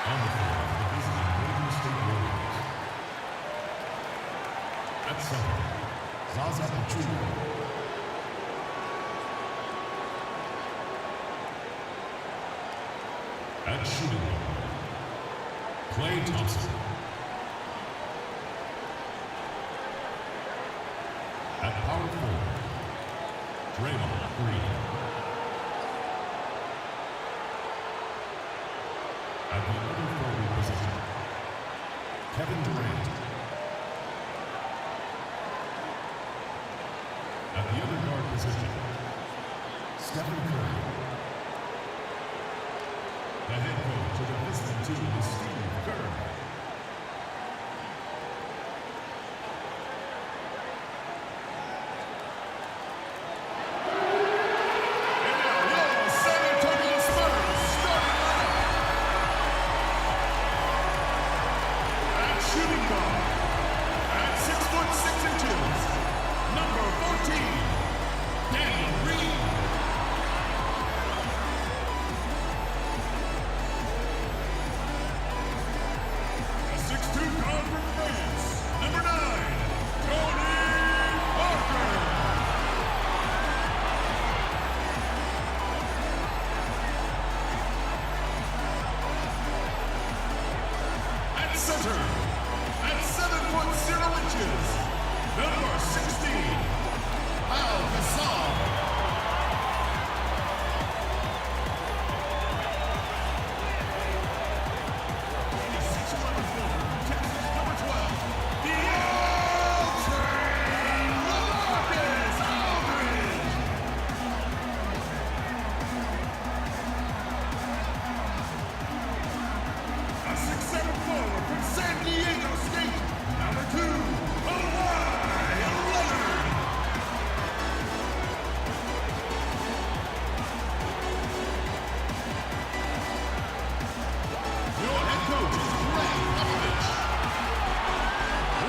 On the field for the visiting Golden State Warriors. At center, Zaza Pachulia. At shooting guard, Klay Thompson. At power forward, Draymond Green. At the other forward position, Kevin Durant. At the other guard position, Stephen Curry. The head coach of the visiting team is Steve Kerr. And now your San Antonio Spurs starting lineup. At shooting guard, at 6'6", number 14, Danny Green. A 6'2" guard from France, number 9, Tony Parker. At center, at 7'0", number 16, Al Gasol. San Diego State, number 2, Kawhi Leonard. Your head coach is Greg Popovich.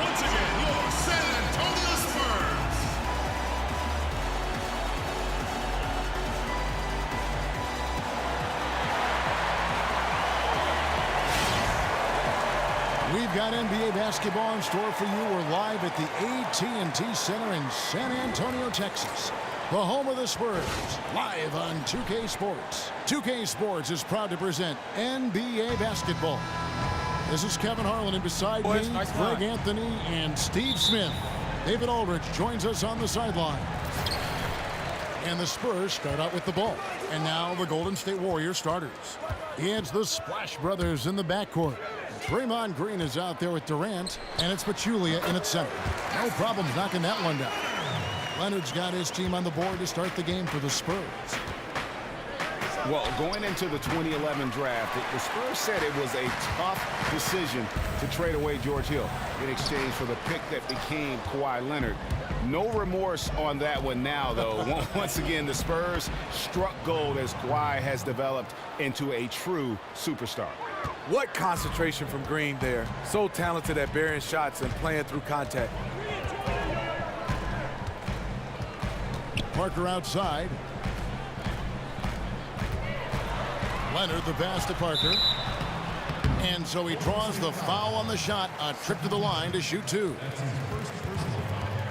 Once again, your San Antonio Spurs. We've got NBA basketball in store for you. We're live at the AT&T Center in San Antonio, Texas, the home of the Spurs, live on 2K Sports. 2K Sports is proud to present NBA basketball. This is Kevin Harlan, and beside me, Greg Anthony and Steve Smith. David Aldridge joins us on the sideline. And the Spurs start out with the ball. And now the Golden State Warriors starters. It's the Splash Brothers in the backcourt. Draymond Green is out there with Durant, and it's Pachulia in at center. No problems knocking that one down. Leonard's got his team on the board to start the game for the Spurs. Well, going into the 2011 draft, the Spurs said it was a tough decision to trade away George Hill in exchange for the pick that became Kawhi Leonard. No remorse on that one now, though. Once again, the Spurs struck gold as Kawhi has developed into a true superstar. What concentration from Green there. So talented at burying shots and playing through contact. Parker outside. Leonard the pass to Parker. And so he draws the foul on the shot. A trip to the line to shoot 2.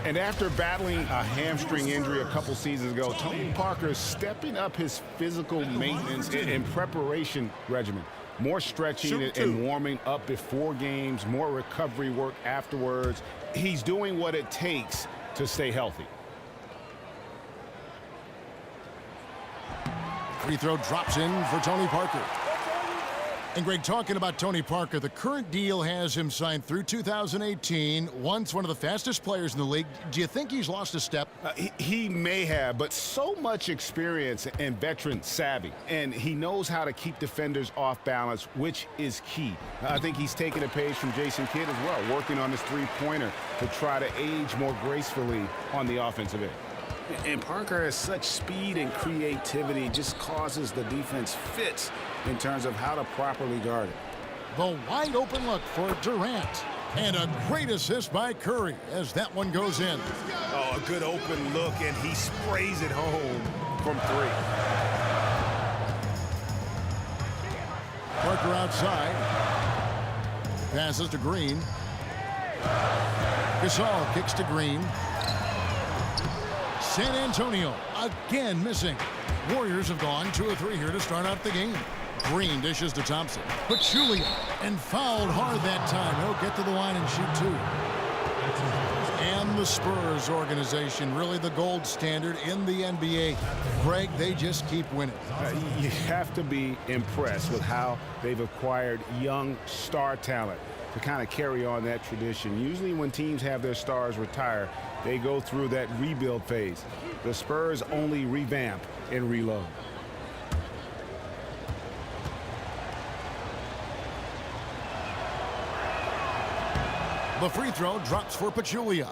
And after battling a hamstring injury a couple seasons ago, Tony Parker is stepping up his physical maintenance and preparation regimen. More stretching and warming up before games, more recovery work afterwards. He's doing what it takes to stay healthy. Free throw drops in for Tony Parker. And Greg, talking about Tony Parker, the current deal has him signed through 2018, once one of the fastest players in the league. Do you think he's lost a step? He may have, but so much experience and veteran savvy. And he knows how to keep defenders off balance, which is key. I think he's taking a page from Jason Kidd as well, working on his three-pointer to try to age more gracefully on the offensive end. And Parker has such speed and creativity, just causes the defense fits in terms of how to properly guard it. The wide open look for Durant. And a great assist by Curry as that one goes in. Oh, a good open look, and he sprays it home from 3. Parker Parker outside. Passes to Green. Gasol kicks to Green. San Antonio again missing. Warriors have gone 2 of 3 here to start out the game. Green dishes to Thompson. Pachulia, and fouled hard that time. He'll get to the line and shoot 2. And the Spurs organization, really the gold standard in the NBA. Greg, they just keep winning. You have to be impressed with how they've acquired young star talent to kind of carry on that tradition. Usually when teams have their stars retire, they go through that rebuild phase. The Spurs only revamp and reload. The free throw drops for Pachulia.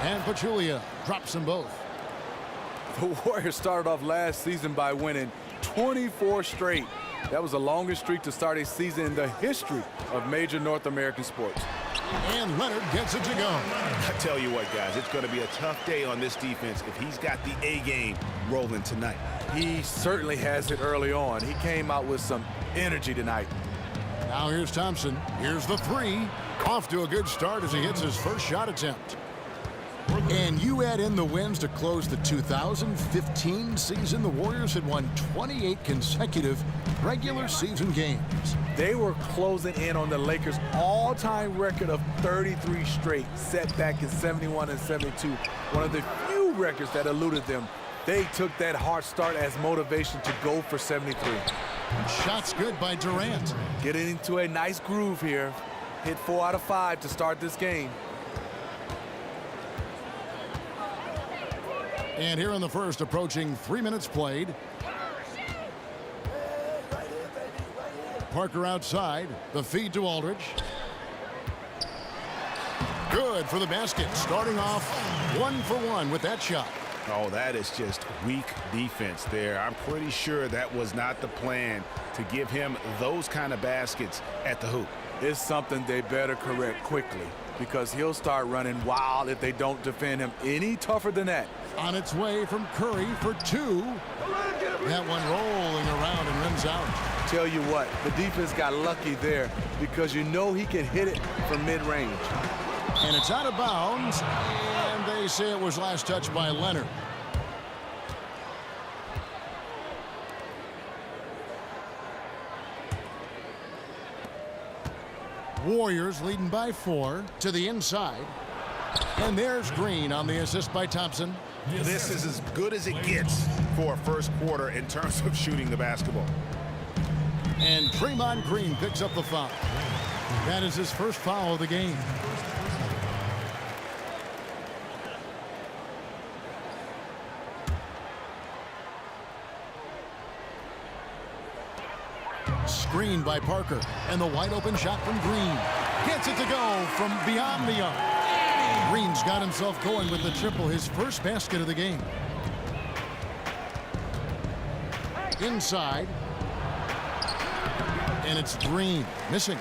And Pachulia drops them both. The Warriors started off last season by winning 24 straight. That was the longest streak to start a season in the history of major North American sports. And Leonard gets it to go. I tell you what, guys, it's going to be a tough day on this defense if he's got the A game rolling tonight. He certainly has it early on. He came out with some energy tonight. Now here's Thompson. Here's the 3. Off to a good start as he hits his first shot attempt. And you add in the wins to close the 2015 season, the Warriors had won 28 consecutive regular season games. They were closing in on the Lakers' all-time record of 33 straight, set back in 71 and 72. One of the few records that eluded them. They took that hard start as motivation to go for 73. Shots good by Durant. Getting into a nice groove here. Hit 4 out of 5 to start this game. And here in the first, approaching 3 minutes played. Parker outside. The feed to Aldridge. Good for the basket. Starting off 1 for 1 with that shot. Oh, that is just weak defense there. I'm pretty sure that was not the plan to give him those kind of baskets at the hoop. It's something they better correct quickly because he'll start running wild if they don't defend him any tougher than that. On its way from Curry for 2. That one rolling around and rims out. Tell you what, the defense got lucky there because you know he can hit it from mid-range. And it's out of bounds, and they say it was last touched by Leonard. Warriors leading by 4 to the inside. And there's Green on the assist by Thompson. This is as good as it gets for a first quarter in terms of shooting the basketball. And Draymond Green picks up the foul. That is his first foul of the game. Screened by Parker, and the wide open shot from Green. Gets it to go from beyond the arc. Green's got himself going with the triple, his first basket of the game. Inside. And it's Green missing.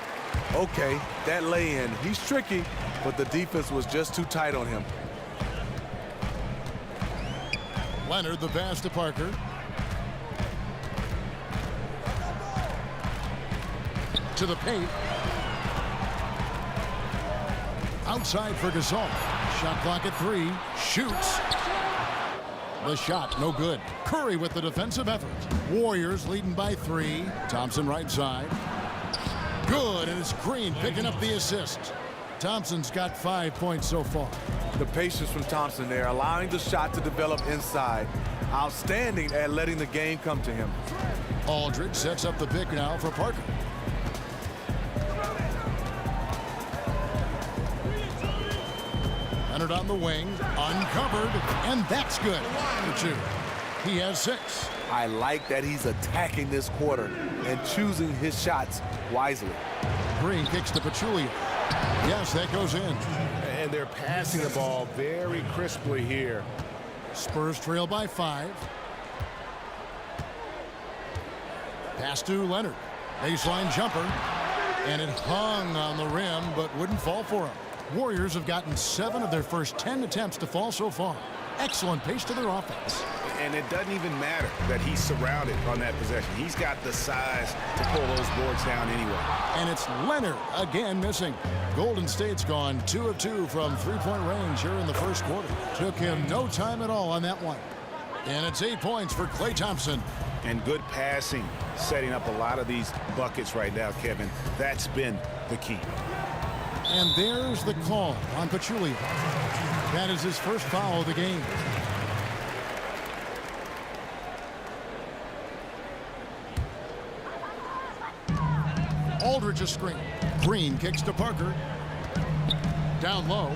Okay, that lay-in, he's tricky, but the defense was just too tight on him. Leonard, the pass to Parker. To the paint. Outside for Gasol. Shot clock at 3. Shoots. The shot, no good. Curry with the defensive effort. Warriors leading by 3. Thompson right side. Good, and it's Green picking up the assist. Thompson's got 5 points so far. The patience from Thompson there, allowing the shot to develop inside. Outstanding at letting the game come to him. Aldridge sets up the pick now for Parker. Leonard on the wing, uncovered, and that's good for 2. He has 6. I like that he's attacking this quarter and choosing his shots wisely. Green kicks to Pachulia. Yes, that goes in. And they're passing the ball very crisply here. Spurs trail by 5. Pass to Leonard. Baseline jumper. And it hung on the rim, but wouldn't fall for him. Warriors have gotten 7 of their first 10 attempts to fall so far. Excellent pace to their offense. And it doesn't even matter that he's surrounded on that possession. He's got the size to pull those boards down anyway. And it's Leonard again missing. Golden State's gone 2 of 2 from three-point range here in the first quarter. Took him no time at all on that one. And it's 8 points for Klay Thompson. And good passing, setting up a lot of these buckets right now, Kevin. That's been the key. And there's the call on Pachulia. That is his first foul of the game. Aldridge a screen. Green kicks to Parker. Down low.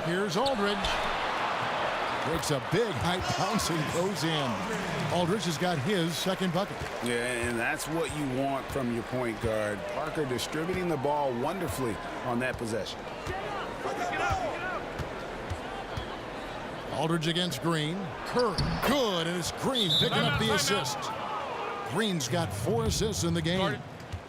Here's Aldridge. Takes a big high bounce and goes in. Aldridge has got his second bucket. Yeah, and that's what you want from your point guard. Parker distributing the ball wonderfully on that possession. Aldridge against Green. Curry. Good, and it's Green picking up the assist. Green's got 4 assists in the game.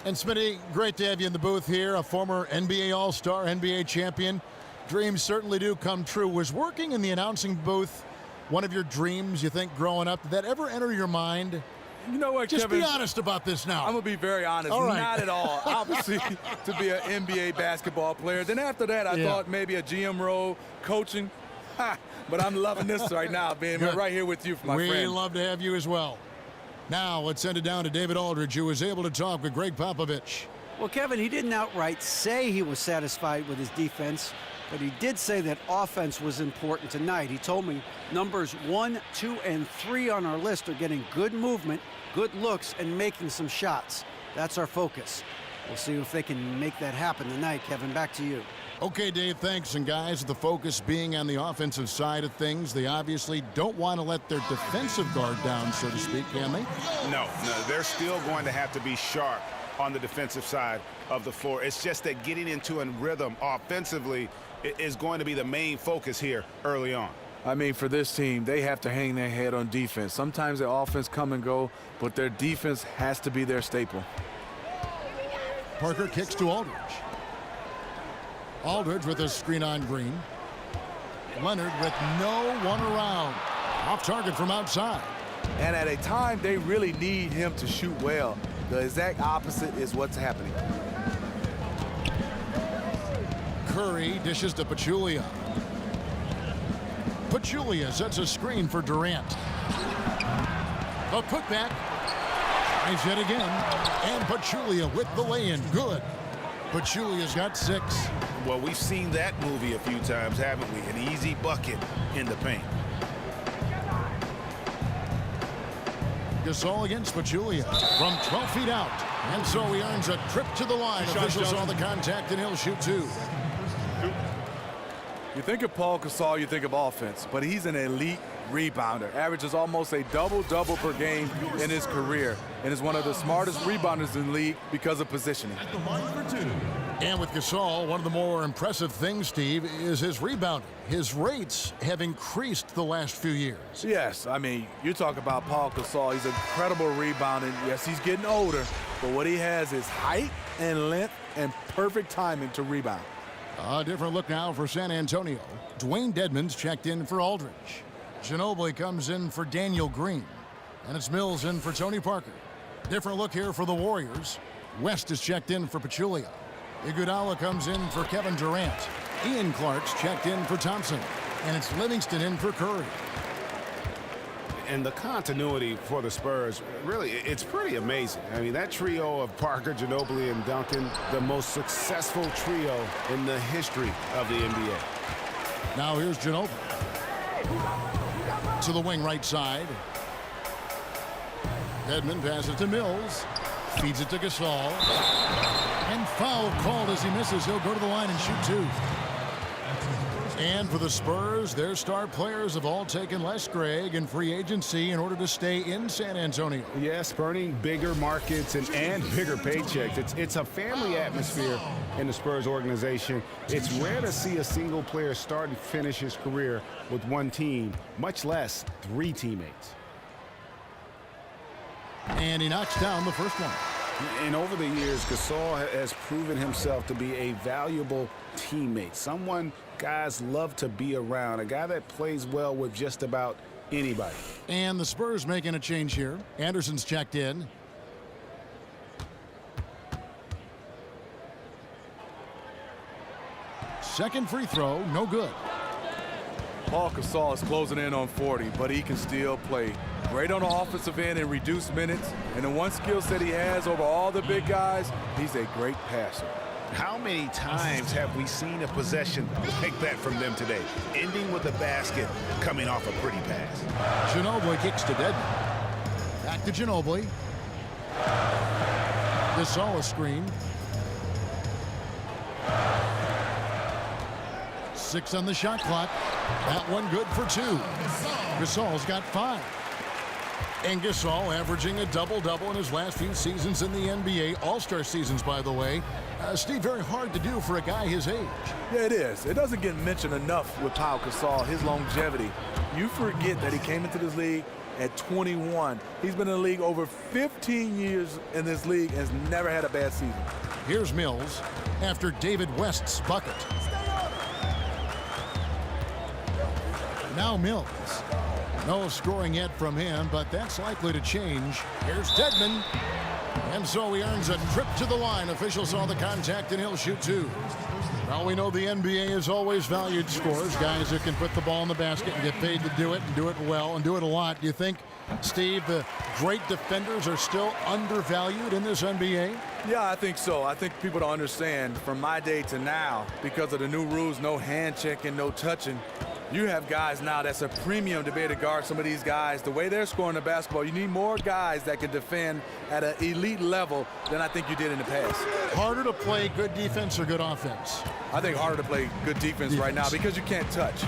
And Smitty, great to have you in the booth here, a former NBA All-Star, NBA champion. Dreams certainly do come true. Was working in the announcing booth one of your dreams, you think, growing up? Did that ever enter your mind? You know what, Just Kevin? be honest about this now. I'm going to be very honest. All right. Not at all. Obviously, to be an NBA basketball player. Then after that, I thought maybe a GM role, coaching. But I'm loving this right now, being right here with you, my friend. We love to have you as well. Now let's send it down to David Aldridge, who was able to talk with Greg Popovich. Well, Kevin, he didn't outright say he was satisfied with his defense, but he did say that offense was important tonight. He told me numbers 1, 2, and 3 on our list are getting good movement, good looks, and making some shots. That's our focus. We'll see if they can make that happen tonight. Kevin, back to you. Okay, Dave, thanks. And guys, the focus being on the offensive side of things, they obviously don't want to let their defensive guard down, so to speak, can they? No, they're still going to have to be sharp on the defensive side of the floor. It's just that getting into a rhythm offensively is going to be the main focus here early on. I mean, for this team, they have to hang their head on defense. Sometimes their offense come and go, but their defense has to be their staple. Parker kicks to Aldridge. Aldridge with a screen on Green. Leonard with no one around. Off target from outside. And at a time, they really need him to shoot well. The exact opposite is what's happening. Curry dishes to Pachulia. Pachulia sets a screen for Durant. A putback. Tries yet again. And Pachulia with the lay-in. Good. Pachulia's got 6. Well, we've seen that movie a few times, haven't we? An easy bucket in the paint. Gasol against Pachulia from 12 feet out. And so he earns a trip to the line. Officials saw the contact, and he'll shoot 2. You think of Paul Gasol, you think of offense, but he's an elite rebounder. Averages almost a double-double per game in his career, and is one of the smartest rebounders in the league because of positioning. And with Gasol, one of the more impressive things, Steve, is his rebounding. His rates have increased the last few years. Yes, I mean, you talk about Paul Gasol. He's incredible rebounding. Yes, he's getting older, but what he has is height and length and perfect timing to rebound. A different look now for San Antonio. Dwayne Dedmon's checked in for Aldridge. Ginobili comes in for Daniel Green. And it's Mills in for Tony Parker. Different look here for the Warriors. West is checked in for Pachulia. Iguodala comes in for Kevin Durant. Ian Clark's checked in for Thompson. And it's Livingston in for Curry. And the continuity for the Spurs, really, it's pretty amazing. I mean, that trio of Parker, Ginobili, and Duncan, the most successful trio in the history of the NBA. Now here's Ginobili. To the wing right side. Dedmon passes to Mills. Feeds it to Gasol. And foul called as he misses. He'll go to the line and shoot 2. And for the Spurs, their star players have all taken less, Greg, in free agency in order to stay in San Antonio. Yes, burning bigger markets and bigger paychecks. It's a family atmosphere in the Spurs organization. It's rare to see a single player start and finish his career with one team, much less 3 teammates. And he knocks down the first one. And over the years, Gasol has proven himself to be a valuable teammate, someone guys love to be around, a guy that plays well with just about anybody. And the Spurs making a change here. Anderson's checked in. Second free throw, no good. Paul Gasol is closing in on 40, but he can still play. Great on the offensive end and reduced minutes. And the one skill set he has over all the big guys, he's a great passer. How many times have we seen a possession like that from them today, ending with a basket coming off a pretty pass? Ginobili kicks to Dedmon. Back to Ginobili. Gasol a screen. 6 on the shot clock. That one good for 2. Gasol's got 5. And Gasol averaging a double-double in his last few seasons in the NBA. All-Star seasons, by the way. Steve, very hard to do for a guy his age. Yeah, it is. It doesn't get mentioned enough with Paul Gasol, his longevity. You forget that he came into this league at 21. He's been in the league over 15 years in this league and has never had a bad season. Here's Mills after David West's bucket. Now Mills. No scoring yet from him, but that's likely to change. Here's Dedmon. And so he earns a trip to the line. Official saw the contact, and he'll shoot 2. Well, we know the NBA has always valued scorers, guys who can put the ball in the basket and get paid to do it and do it well and do it a lot. Do you think, Steve, the great defenders are still undervalued in this NBA? Yeah, I think so. I think people don't understand from my day to now, because of the new rules, no hand checking, no touching. You have guys now that's a premium to be able to guard some of these guys. The way they're scoring the basketball, you need more guys that can defend at an elite level than I think you did in the past. Harder to play good defense or good offense? I think harder to play good defense right now because you can't touch.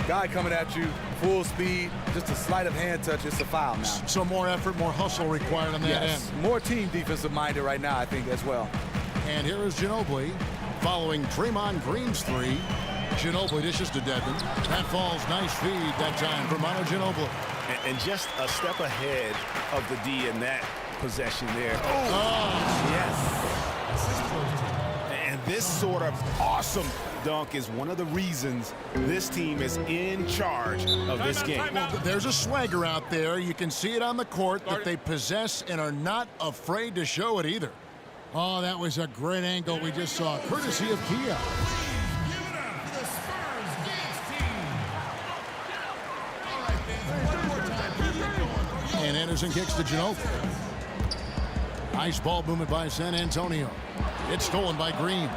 Guy coming at you, full speed, just a sleight of hand touch, it's a foul now. So more effort, more hustle required on that end. More team defensive minded right now, I think, as well. And here is Ginobili following Draymond Green's 3. Ginobili dishes to Dedmon. That falls. Nice feed that time for Manu Ginobili. And just a step ahead of the D in that possession there. Yes. And this sort of awesome dunk is one of the reasons this team is in charge of this game. Well, there's a swagger out there. You can see it on the court that they possess and are not afraid to show it either. Oh, that was a great angle we just saw, courtesy of Kia. And Anderson kicks to Ginobili. Nice ball movement by San Antonio. It's stolen by Green.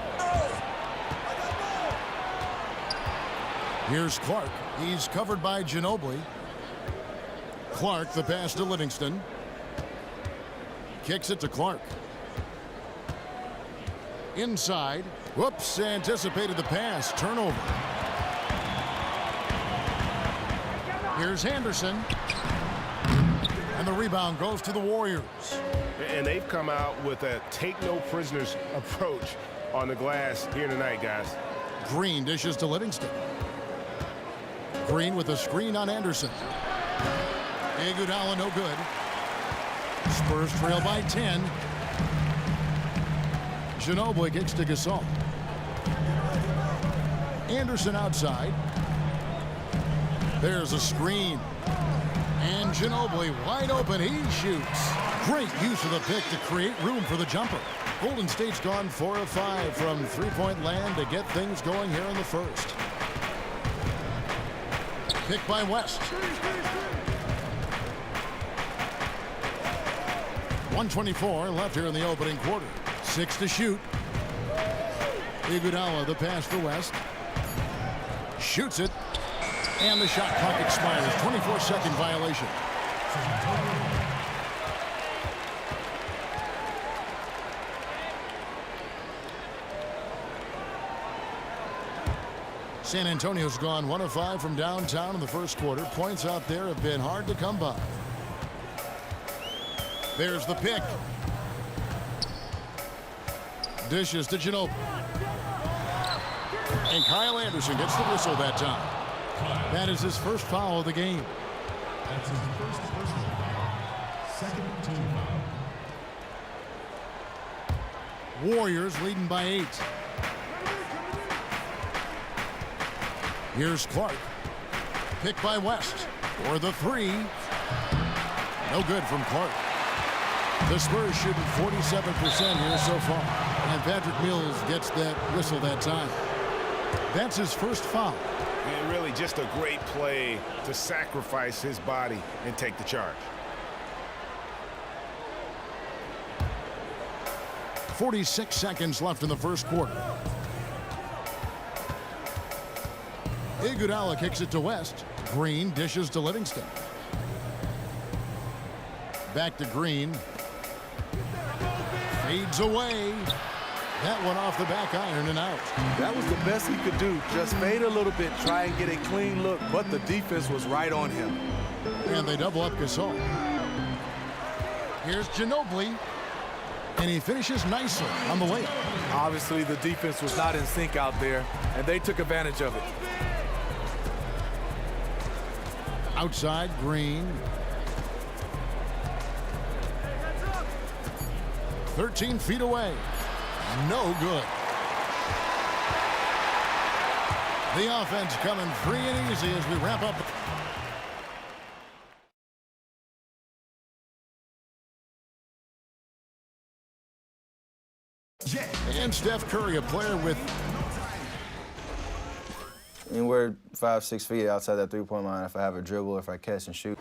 Here's Clark. He's covered by Ginobili. Clark, the pass to Livingston. Kicks it to Clark. Inside. Whoops, anticipated the pass. Turnover. Here's Henderson. And the rebound goes to the Warriors. And they've come out with a take-no-prisoners approach on the glass here tonight, guys. Green dishes to Livingston. Green with a screen on Anderson. Iguodala no good. Spurs trail by 10. Ginobili kicks to Gasol. Anderson outside. There's a screen. And Ginobili wide open. He shoots. Great use of the pick to create room for the jumper. Golden State's gone 4 of 5 from three-point land to get things going here in the first. Pick by West. 1:24 left here in the opening quarter. 6 to shoot. Iguodala the pass for West. Shoots it. And the shot clock expires. 24-second violation. San Antonio's gone 1 of 5 from downtown in the first quarter. Points out there have been hard to come by. There's the pick. Dishes to Ginobili. And Kyle Anderson gets the whistle that time. That is his first foul of the game. That's his first personal foul. Second team foul. Warriors leading by 8. Here's Clark. Picked by West for the 3. No good from Clark. The Spurs shooting 47% here so far. And Patrick Mills gets that whistle that time. That's his first foul. And really just a great play to sacrifice his body and take the charge. 46 seconds left in the first quarter. Iguodala kicks it to West. Green dishes to Livingston. Back to Green. Fades away. That one off the back iron and out. That was the best he could do. Just fade a little bit, try and get a clean look, but the defense was right on him. And they double up Gasol. Here's Ginobili. And he finishes nicely on the layup. Obviously, the defense was not in sync out there, and they took advantage of it. Outside, Green. 13 feet away. No good. The offense coming free and easy as we wrap up. And Steph Curry, a player with anywhere 5-6 feet outside that three-point line if I have a dribble, if I catch and shoot.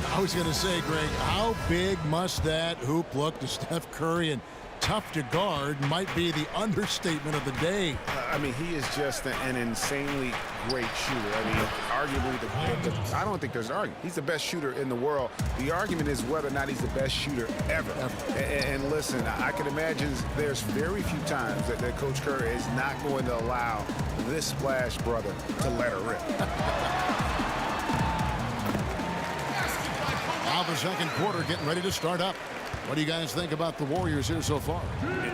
I was going to say, Greg, how big must that hoop look to Steph Curry? And tough to guard might be the understatement of the day. I mean, he is just an insanely great shooter. I mean, arguably, I don't think there's an argument. He's the best shooter in the world. The argument is whether or not he's the best shooter ever. And listen, I can imagine there's very few times that Coach Curry is not going to allow this splash brother to let her rip. Now the second quarter getting ready to start up. What do you guys think about the Warriors here so far?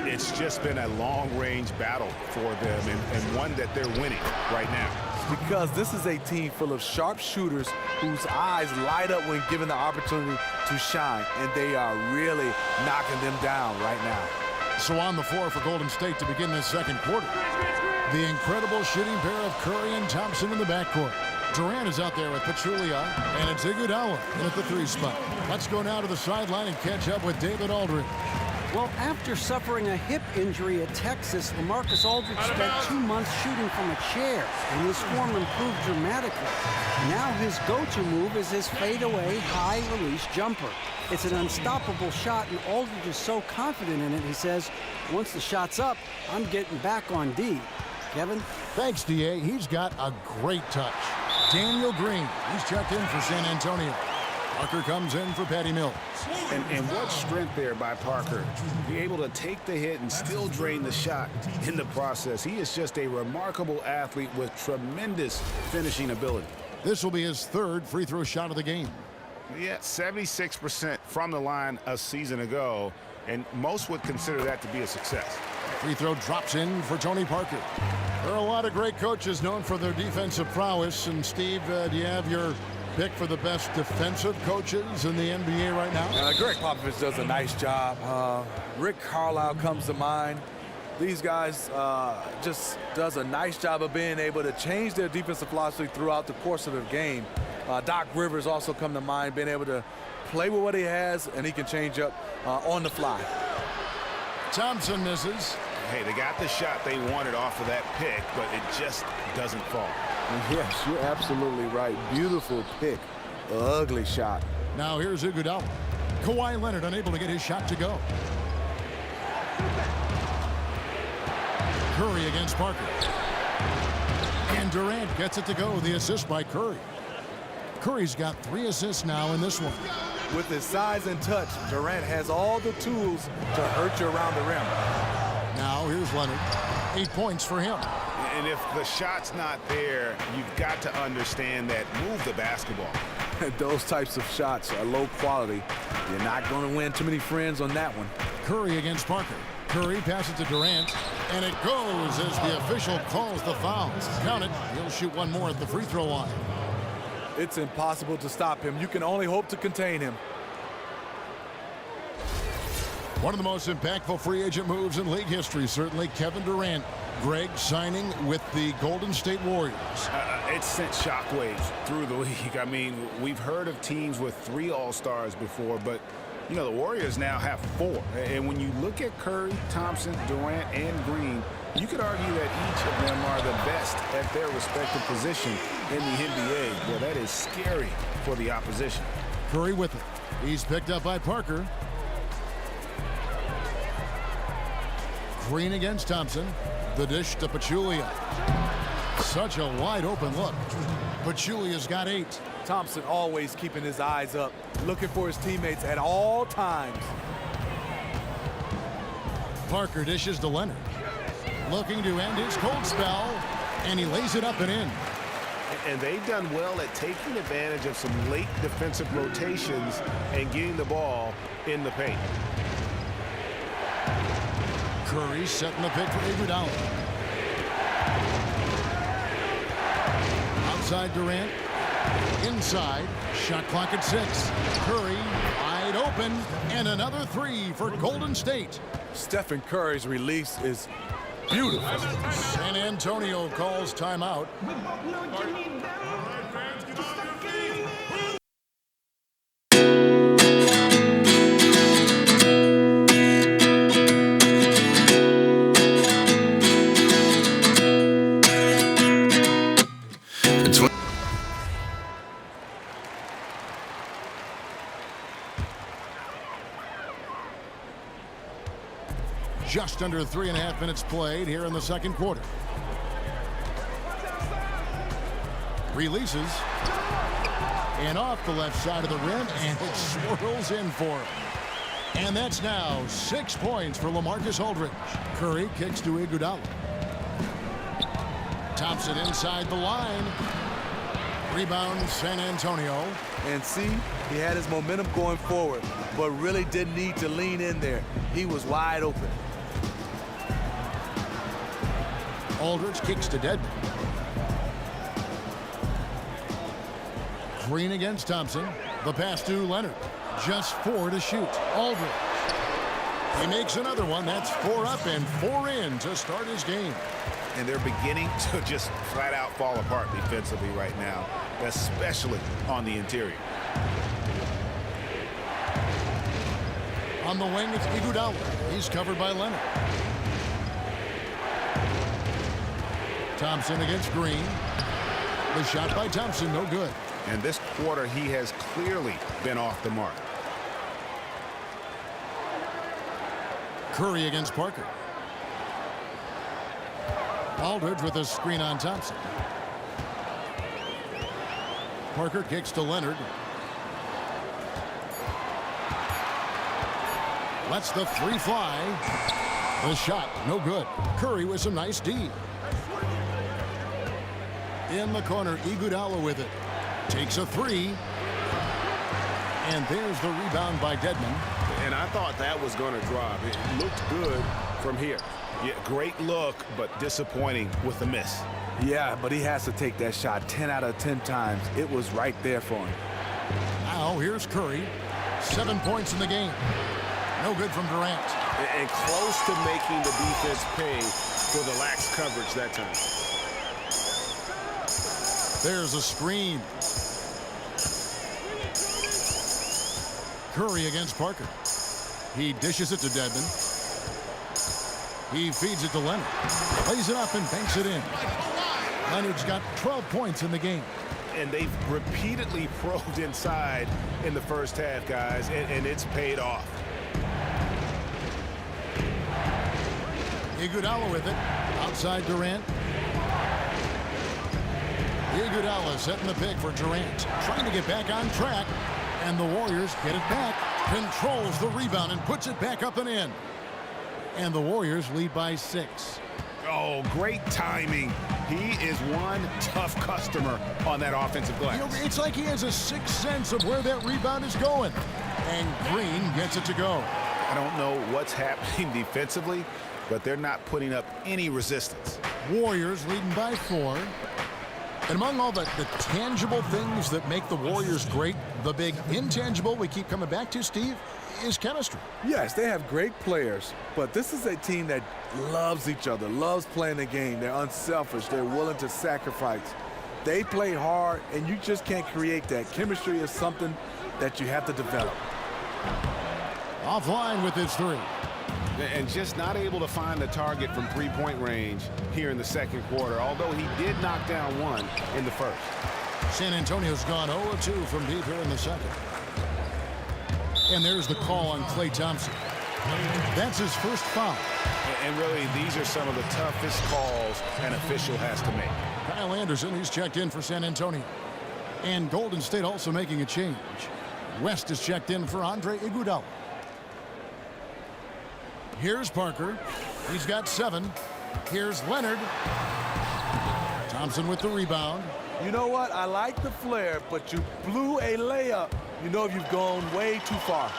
It's just been a long-range battle for them and one that they're winning right now. Because this is a team full of sharp shooters whose eyes light up when given the opportunity to shine, and they are really knocking them down right now. So on the floor for Golden State to begin this second quarter. The incredible shooting pair of Curry and Thompson in the backcourt. Durant is out there with Pachulia, and it's Iguodala at the 3 spot. Let's go now to the sideline and catch up with David Aldridge. Well, after suffering a hip injury at Texas, LaMarcus Aldridge spent 2 months shooting from a chair, and his form improved dramatically. Now his go-to move is his fadeaway high-release jumper. It's an unstoppable shot, and Aldridge is so confident in it, he says, once the shot's up, I'm getting back on D. Kevin? Thanks, D.A. He's got a great touch. Daniel Green, he's checked in for San Antonio. Parker comes in for Patty Mills. And what strength there by Parker. Be able to take the hit and still drain the shot in the process. He is just a remarkable athlete with tremendous finishing ability. This will be his 3rd free throw shot of the game. Yeah, 76% from the line a season ago, and most would consider that to be a success. Free throw drops in for Tony Parker. There are a lot of great coaches known for their defensive prowess. And Steve, do you have your pick for the best defensive coaches in the NBA right now? Greg Popovich does a nice job. Rick Carlisle comes to mind. These guys just does a nice job of being able to change their defensive philosophy throughout the course of the game. Doc Rivers also come to mind, being able to play with what he has, and he can change up on the fly. Thompson misses. Hey, they got the shot they wanted off of that pick, but it just doesn't fall. Yes, you're absolutely right. Beautiful pick. Ugly shot. Now here's Iguodala. Kawhi Leonard unable to get his shot to go. Curry against Parker. And Durant gets it to go. The assist by Curry. Curry's got 3 assists now in this one. With his size and touch, Durant has all the tools to hurt you around the rim. Now here's Leonard. 8 points for him. And if the shot's not there, you've got to understand that move the basketball. Those types of shots are low quality. You're not going to win too many friends on that one. Curry against Parker. Curry passes to Durant, and it goes as the official calls the foul. Count it. He'll shoot one more at the free throw line. It's impossible to stop him. You can only hope to contain him. One of the most impactful free agent moves in league history, certainly Kevin Durant. Greg signing with the Golden State Warriors. It sent shockwaves through the league. I mean, we've heard of teams with 3 All-Stars before, but, you know, the Warriors now have 4. And when you look at Curry, Thompson, Durant, and Green, you could argue that each of them are the best at their respective position in the NBA. Well, that is scary for the opposition. Curry with it. He's picked up by Parker. Green against Thompson. The dish to Pachulia. Such a wide open look. Pachulia's got 8. Thompson always keeping his eyes up, looking for his teammates at all times. Parker dishes to Leonard. Looking to end his cold spell, and he lays it up and in. And they've done well at taking advantage of some late defensive rotations and getting the ball in the paint. Curry setting the pick for Iguodala. Outside Durant. Inside. Shot clock at 6. Curry wide open. And another 3 for Golden State. Stephen Curry's release is beautiful. San Antonio calls timeout. Just under 3.5 minutes played here in the second quarter. Releases. And off the left side of the rim, and it swirls in for him. And that's now 6 points for LaMarcus Aldridge. Curry kicks to Iguodala. Thompson inside the line. Rebound San Antonio. And see, he had his momentum going forward, but really didn't need to lean in there. He was wide open. Aldridge kicks to Dedmon. Green against Thompson. The pass to Leonard. Just 4 to shoot. Aldridge. He makes another one. That's 4 up and 4 in to start his game. And they're beginning to just flat out fall apart defensively right now, especially on the interior. On the wing, it's Iguodala. He's covered by Leonard. Thompson against Green. The shot by Thompson, no good. And this quarter, he has clearly been off the mark. Curry against Parker. Aldridge with a screen on Thompson. Parker kicks to Leonard. Lets the 3 fly. The shot, no good. Curry with some nice D. In the corner, Iguodala with it. Takes a 3. And there's the rebound by Dedmon. And I thought that was going to drop. It looked good from here. Yeah, great look, but disappointing with the miss. Yeah, but he has to take that shot 10 out of 10 times. It was right there for him. Now here's Curry. 7 points in the game. No good from Durant. And close to making the defense pay for the lax coverage that time. There's a screen. Curry against Parker. He dishes it to Dedmon. He feeds it to Leonard. Lays it up and banks it in. Leonard's got 12 points in the game. And they've repeatedly probed inside in the first half, guys, and it's paid off. Iguodala with it. Outside Durant. Iguodala setting the pick for Durant. Trying to get back on track. And the Warriors get it back. Controls the rebound and puts it back up and in. And the Warriors lead by 6. Oh, great timing. He is one tough customer on that offensive glass. You know, it's like he has a sixth sense of where that rebound is going. And Green gets it to go. I don't know what's happening defensively, but they're not putting up any resistance. Warriors leading by 4. And among all the tangible things that make the Warriors great, the big intangible we keep coming back to, Steve, is chemistry. Yes, they have great players, but this is a team that loves each other, loves playing the game. They're unselfish. They're willing to sacrifice. They play hard, and you just can't create that. Chemistry is something that you have to develop. Offline with his three. And just not able to find the target from three-point range here in the second quarter, although he did knock down one in the first. San Antonio's gone 0-2 from deep here in the second. And there's the call on Klay Thompson. That's his first foul. And really, these are some of the toughest calls an official has to make. Kyle Anderson, he's checked in for San Antonio. And Golden State also making a change. West is checked in for Andre Iguodala. Here's Parker. He's got 7. Here's Leonard. Thompson with the rebound. You know what? I like the flair, but you blew a layup. You know you've gone way too far.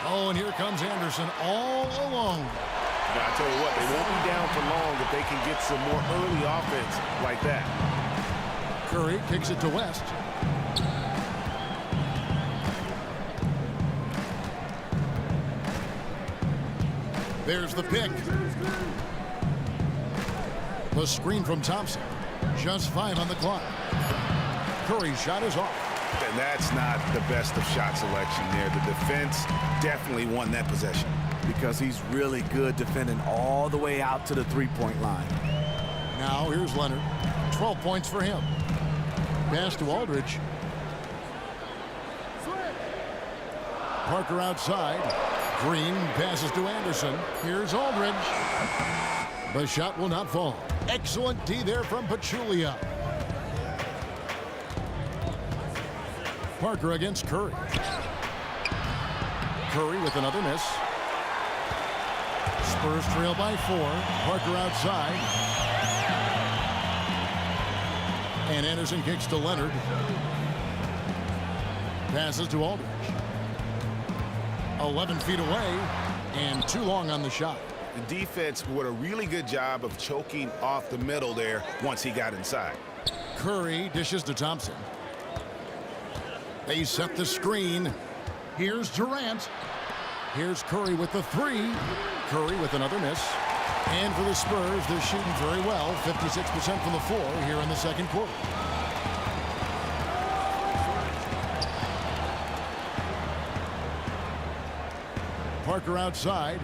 Oh, and here comes Anderson all alone. Now, I tell you what, they won't be down for long if they can get some more early offense like that. Curry kicks it to West. There's the pick. The screen from Thompson. Just 5 on the clock. Curry's shot is off. And that's not the best of shot selection there. The defense definitely won that possession. Because he's really good defending all the way out to the three-point line. Now here's Leonard. 12 points for him. Pass to Aldridge. Parker outside. Green passes to Anderson. Here's Aldridge. The shot will not fall. Excellent D there from Pachulia. Parker against Curry. Curry with another miss. Spurs trail by 4. Parker outside. And Anderson kicks to Leonard. Passes to Aldridge. 11 feet away and too long on the shot. The defense did a really good job of choking off the middle there once he got inside. Curry dishes to Thompson. They set the screen. Here's Durant. Here's Curry with the 3. Curry with another miss. And for the Spurs, they're shooting very well. 56% from the floor here in the second quarter. Parker outside.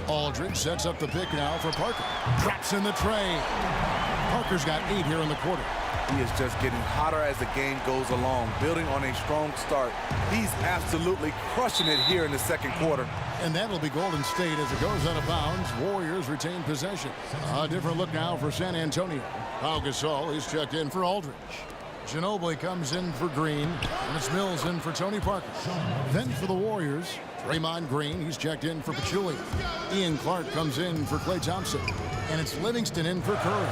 Aldridge sets up the pick now for Parker. Drops in the tray. Parker's got 8 here in the quarter. He is just getting hotter as the game goes along, building on a strong start. He's absolutely crushing it here in the second quarter. And that'll be Golden State as it goes out of bounds. Warriors retain possession. A different look now for San Antonio. Pau Gasol is checked in for Aldridge. Ginobili comes in for Green, and it's Mills in for Tony Parker. Then for the Warriors, Draymond Green, he's checked in for Pachulia. Ian Clark comes in for Klay Thompson, and it's Livingston in for Curry.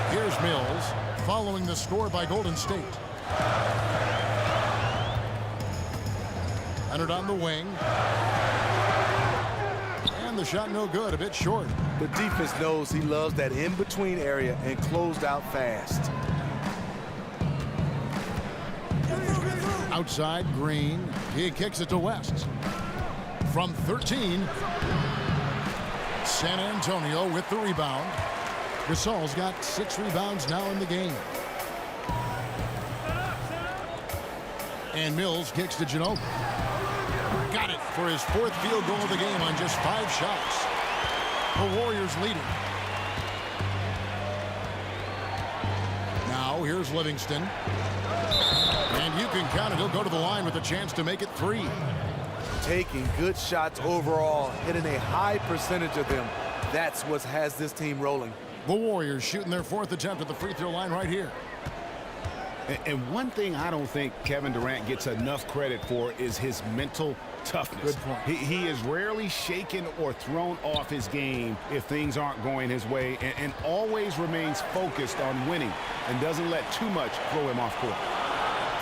Here's Mills, following the score by Golden State. Leonard on the wing. And the shot no good, a bit short. The defense knows he loves that in-between area and closed out fast. Outside, Green. He kicks it to West. From 13, San Antonio with the rebound. Gasol's got 6 rebounds now in the game. And Mills kicks to Ginobili. Got it for his 4th field goal of the game on just 5 shots. The Warriors leading. Now here's Livingston. And you can count it. He'll go to the line with a chance to make it 3. Taking good shots overall, hitting a high percentage of them. That's what has this team rolling. The Warriors shooting their 4th attempt at the free throw line right here. And one thing I don't think Kevin Durant gets enough credit for is his mental toughness. Good point. He is rarely shaken or thrown off his game if things aren't going his way, and always remains focused on winning and doesn't let too much throw him off court.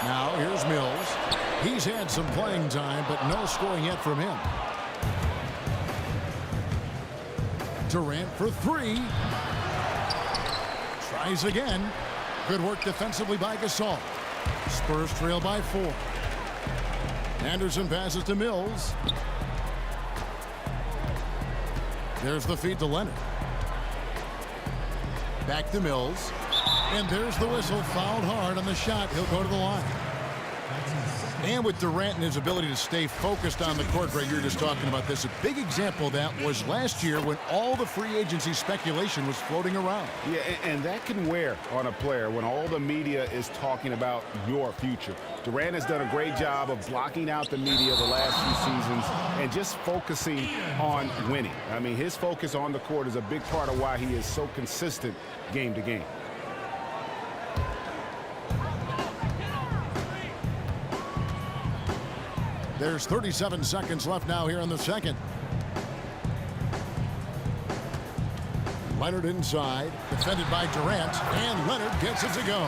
Now here's Mills. He's had some playing time, but no scoring yet from him. Durant for 3. Tries again. Good work defensively by Gasol. Spurs trail by 4. Anderson passes to Mills. There's the feed to Leonard. Back to Mills. And there's the whistle. Fouled hard on the shot. He'll go to the line. And with Durant and his ability to stay focused on the court, Greg, you're just talking about this. A big example of that was last year when all the free agency speculation was floating around. Yeah, and that can wear on a player when all the media is talking about your future. Durant has done a great job of blocking out the media the last few seasons and just focusing on winning. I mean, his focus on the court is a big part of why he is so consistent game to game. There's 37 seconds left now here in the second. Leonard inside, defended by Durant, and Leonard gets it to go.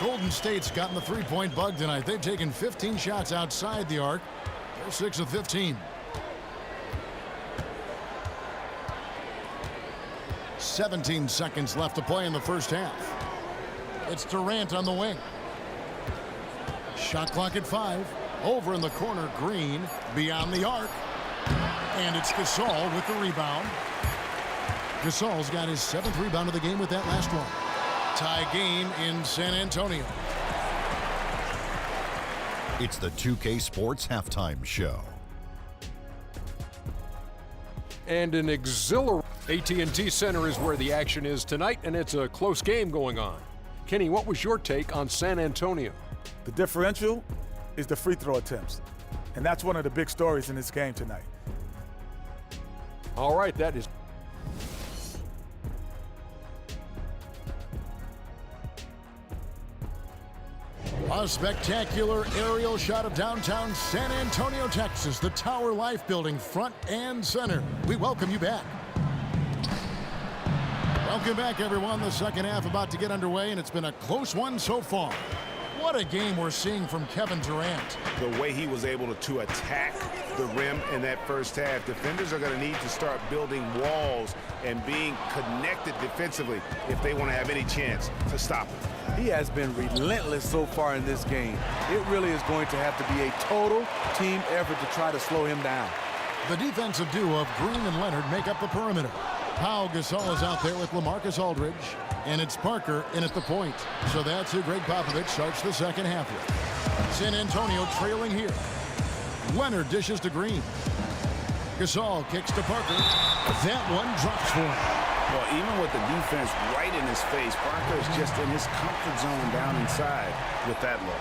Golden State's gotten the three-point bug tonight. They've taken 15 shots outside the arc. They're 6 of 15. 17 seconds left to play in the first half. It's Durant on the wing. Shot clock at 5. Over in the corner, Green beyond the arc. And it's Gasol with the rebound. Gasol's got his 7th rebound of the game with that last one. Tie game in San Antonio. It's the 2K Sports Halftime Show. And an exhilarating AT&T Center is where the action is tonight, and it's a close game going on. Kenny, what was your take on San Antonio? The differential is the free throw attempts. And that's one of the big stories in this game tonight. All right, that is. A spectacular aerial shot of downtown San Antonio, Texas. The Tower Life Building, front and center. We welcome you back. Welcome back, everyone. The second half about to get underway, and it's been a close one so far. What a game we're seeing from Kevin Durant. The way he was able to attack the rim in that first half. Defenders are going to need to start building walls and being connected defensively if they want to have any chance to stop him. He has been relentless so far in this game. It really is going to have to be a total team effort to try to slow him down. The defensive duo of Green and Leonard make up the perimeter. Pau Gasol is out there with LaMarcus Aldridge, and it's Parker in at the point. So that's who Greg Popovich starts the second half with. San Antonio trailing here. Leonard dishes to Green. Gasol kicks to Parker. That one drops for him. Well, even with the defense right in his face, Parker is just in his comfort zone down inside with that look.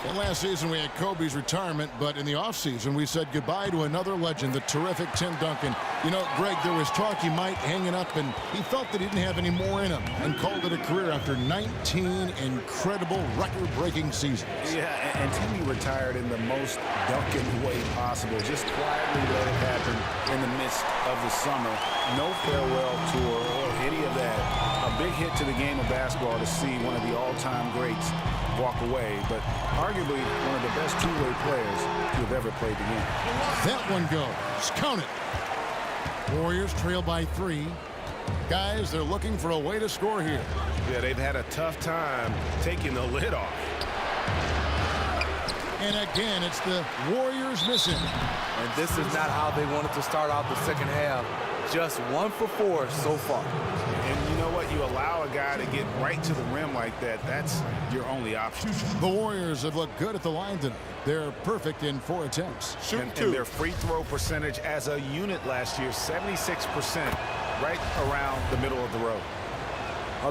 And last season we had Kobe's retirement, but in the offseason we said goodbye to another legend, the terrific Tim Duncan. You know, Greg, there was talk he might hang it up, and he felt that he didn't have any more in him and called it a career after 19 incredible record-breaking seasons. Yeah, and Timmy retired in the most Duncan way possible. Just quietly let it happen in the midst of the summer. No farewell tour or any of that. A big hit to the game of basketball to see one of the all-time greats walk away, but arguably one of the best two-way players to have ever played the game. That one goes. Count it. Warriors trail by 3. Guys, they're looking for a way to score here. Yeah, they've had a tough time taking the lid off. And again, it's the Warriors missing. And this is not how they wanted to start out the second half. Just 1 for 4 so far. And you know what? You allow a guy to get right to the rim like that, that's your only option. The Warriors have looked good at the line tonight. They're perfect in 4 attempts. And their free throw percentage as a unit last year, 76%, right around the middle of the road.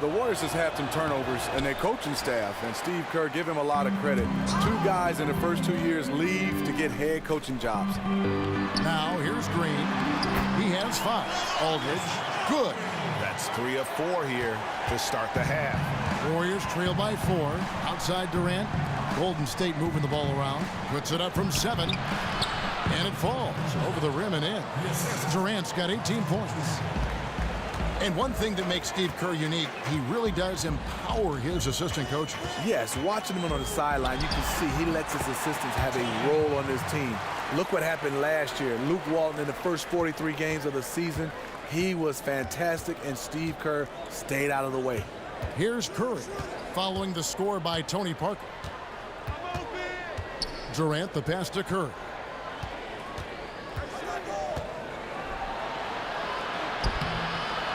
The Warriors just have some turnovers in their coaching staff, and Steve Kerr, give him a lot of credit. 2 guys in the first 2 years leave to get head coaching jobs. Now here's Green. He has 5. Aldridge, good. That's 3 of 4 here to start the half. Warriors trail by 4. Outside Durant. Golden State moving the ball around. Puts it up from 7. And it falls over the rim and in. Durant's got 18 points. And one thing that makes Steve Kerr unique, he really does empower his assistant coaches. Yes, watching him on the sideline, you can see he lets his assistants have a role on this team. Look what happened last year. Luke Walton in the first 43 games of the season, he was fantastic, and Steve Kerr stayed out of the way. Here's Curry, following the score by Tony Parker. Durant, the pass to Curry.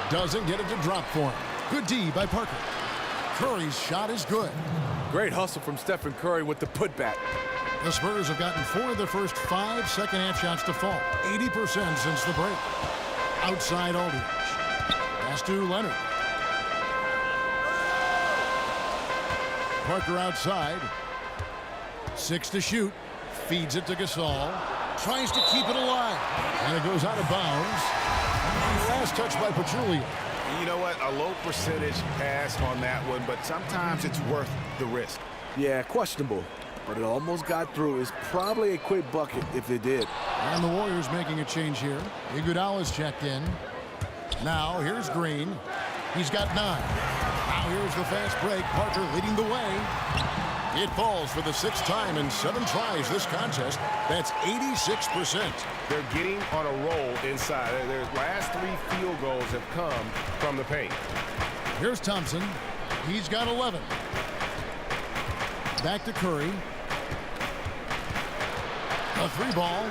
Doesn't get it to drop for him. Good D by Parker. Curry's shot is good. Great hustle from Stephen Curry with the putback. The Spurs have gotten 4 of the first 5 second-half shots to fall. 80% since the break. Outside Aldridge. Pass to Leonard. Parker outside. 6 to shoot. Feeds it to Gasol. Tries to keep it alive. And it goes out of bounds. Last touch by Pachulia. You know what? A low percentage pass on that one, but sometimes it's worth the risk. Yeah, questionable, but it almost got through. It's probably a quick bucket if it did. And the Warriors making a change here. Iguodala's checked in. Now here's Green. He's got 9. Now here's the fast break. Parker leading the way. It falls for the 6th time in 7 tries this contest. That's 86%. They're getting on a roll inside. Their last 3 field goals have come from the paint. Here's Thompson. He's got 11. Back to Curry. A 3 ball.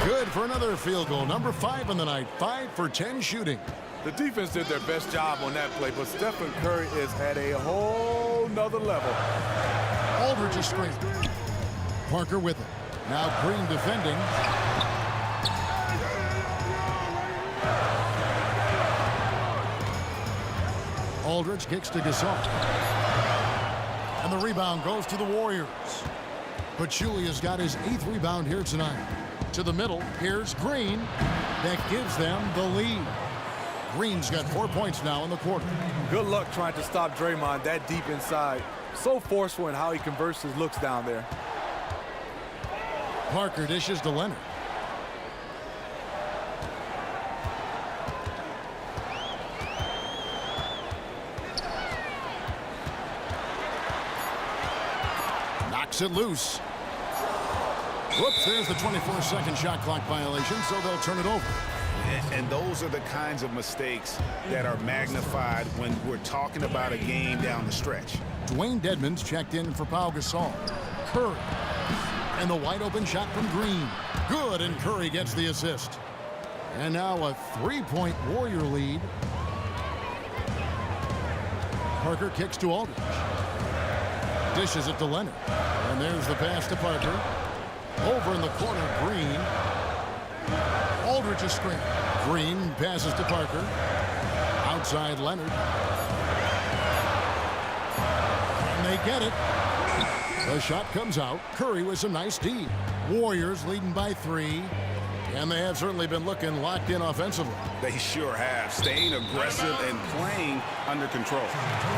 Good for another field goal. Number 5 on the night. 5 for 10 shooting. The defense did their best job on that play, but Stephen Curry is at a whole nother level. Aldridge is screened. Parker with it. Now Green defending. Aldridge kicks to Gasol. And the rebound goes to the Warriors. Pachulia's got his 8th rebound here tonight. To the middle, here's Green. That gives them the lead. Green's got 4 points now in the quarter. Good luck trying to stop Draymond that deep inside. So forceful in how he converts his looks down there. Parker dishes to Leonard. Knocks it loose. Whoops, there's the 24-second shot clock violation, so they'll turn it over. And those are the kinds of mistakes that are magnified when we're talking about a game down the stretch. Dwayne Dedmon's checked in for Pau Gasol. Curry. And the wide open shot from Green. Good, and Curry gets the assist. And now a 3-point Warrior lead. Parker kicks to Aldridge. Dishes it to Leonard. And there's the pass to Parker. Over in the corner, Green. Aldridge is screened. Green passes to Parker. Outside Leonard. And they get it. The shot comes out. Curry with some nice D. Warriors leading by 3. And they have certainly been looking locked in offensively. They sure have. Staying aggressive and playing under control.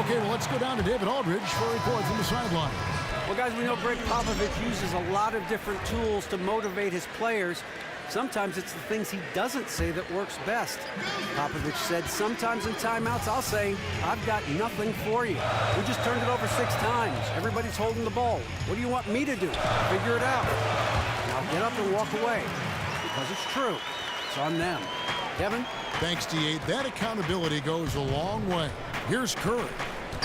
Okay, well, let's go down to David Aldridge for a report from the sideline. Well, guys, we know Greg Popovich uses a lot of different tools to motivate his players. Sometimes it's the things he doesn't say that works best. Popovich said, sometimes in timeouts, I'll say, I've got nothing for you. We just turned it over 6 times. Everybody's holding the ball. What do you want me to do? Figure it out. Now get up and walk away. Because it's true. It's on them. Kevin? Thanks, D8. That accountability goes a long way. Here's Curry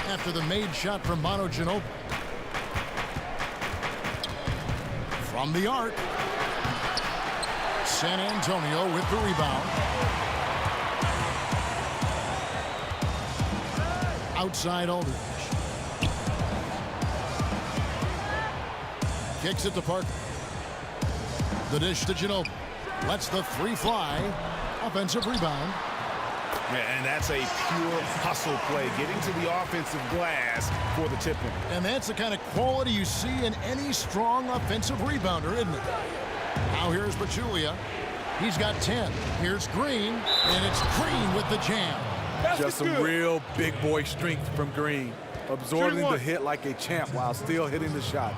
after the made shot from Manu Ginobili. From the arc. San Antonio with the rebound. Outside Aldridge. Kicks it to Parker. The dish to Ginobili. Lets the 3 fly. Offensive rebound. And that's a pure hustle play, getting to the offensive glass for the tip-in. And that's the kind of quality you see in any strong offensive rebounder, isn't it? Now here's Pachulia. He's got 10. Here's Green, and it's Green with the jam. Just some real big boy strength from Green. Absorbing the hit like a champ while still hitting the shot.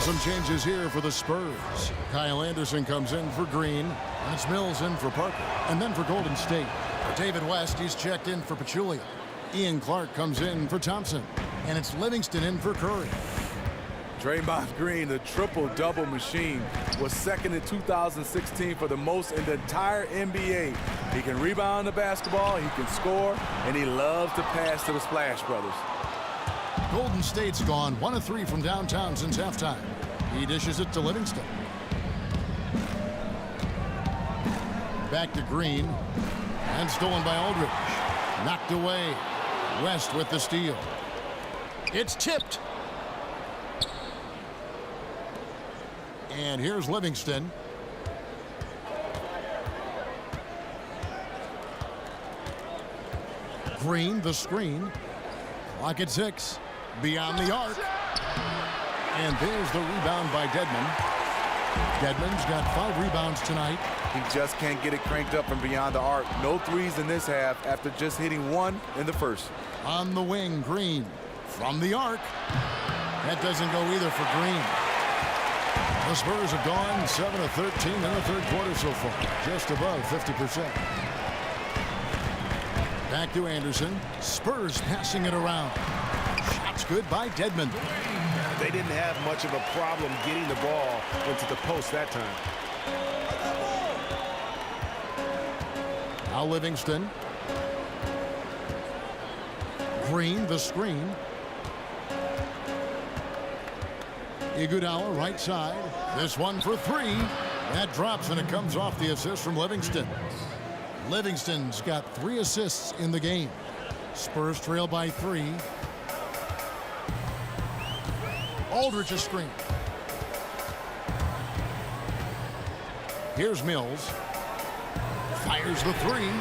Some changes here for the Spurs. Kyle Anderson comes in for Green, and it's Mills in for Parker, and then for Golden State. David West, he's checked in for Pachulia. Ian Clark comes in for Thompson, and it's Livingston in for Curry. Draymond Green, the triple-double machine, was second in 2016 for the most in the entire NBA. He can rebound the basketball, he can score, and he loves to pass to the Splash Brothers. Golden State's gone 1 of 3 from downtown since halftime. He dishes it to Livingston. Back to Green. And stolen by Aldridge. Knocked away. West with the steal. It's tipped. And here's Livingston. Green, the screen. Clock at 6. Beyond the arc. And there's the rebound by Dedmon. Dedmon's got 5 rebounds tonight. He just can't get it cranked up from beyond the arc. No threes in this half after just hitting 1 in the first. On the wing, Green. From the arc. That doesn't go either for Green. The Spurs have gone 7 of 13 in the third quarter so far. Just above 50%. Back to Anderson. Spurs passing it around. Shots good by Dedmon. They didn't have much of a problem getting the ball into the post that time. Now Livingston. Green, the screen. Iguodala, right side. This one for 3. That drops, and it comes off the assist from Livingston. Livingston's got 3 assists in the game. Spurs trail by 3. Aldridge a screen. Here's Mills. Fires the 3.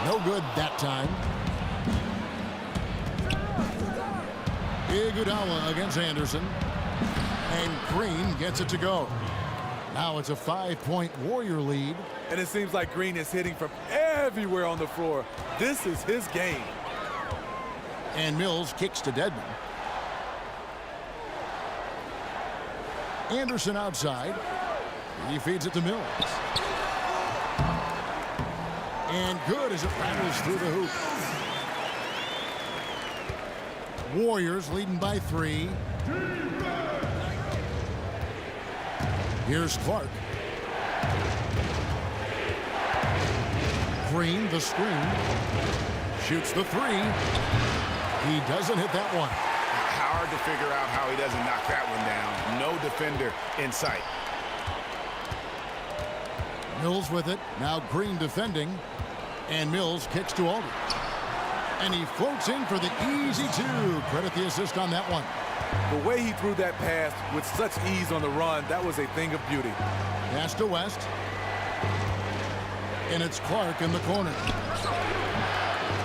No good that time. Iguodala against Anderson. And Green gets it to go. Now it's a 5-point Warrior lead. And it seems like Green is hitting from everywhere on the floor. This is his game. And Mills kicks to Dedmon. Anderson outside. He feeds it to Mills. And good as it rattles through the hoop. Warriors leading by 3. Here's Clark. Green, the screen. Shoots the 3. He doesn't hit that one. Hard to figure out how he doesn't knock that one down. No defender in sight. Mills with it. Now Green defending. And Mills kicks to Aldridge. And he floats in for the easy 2. Credit the assist on that one. The way he threw that pass with such ease on the run, that was a thing of beauty. Pass to West. And it's Clark in the corner.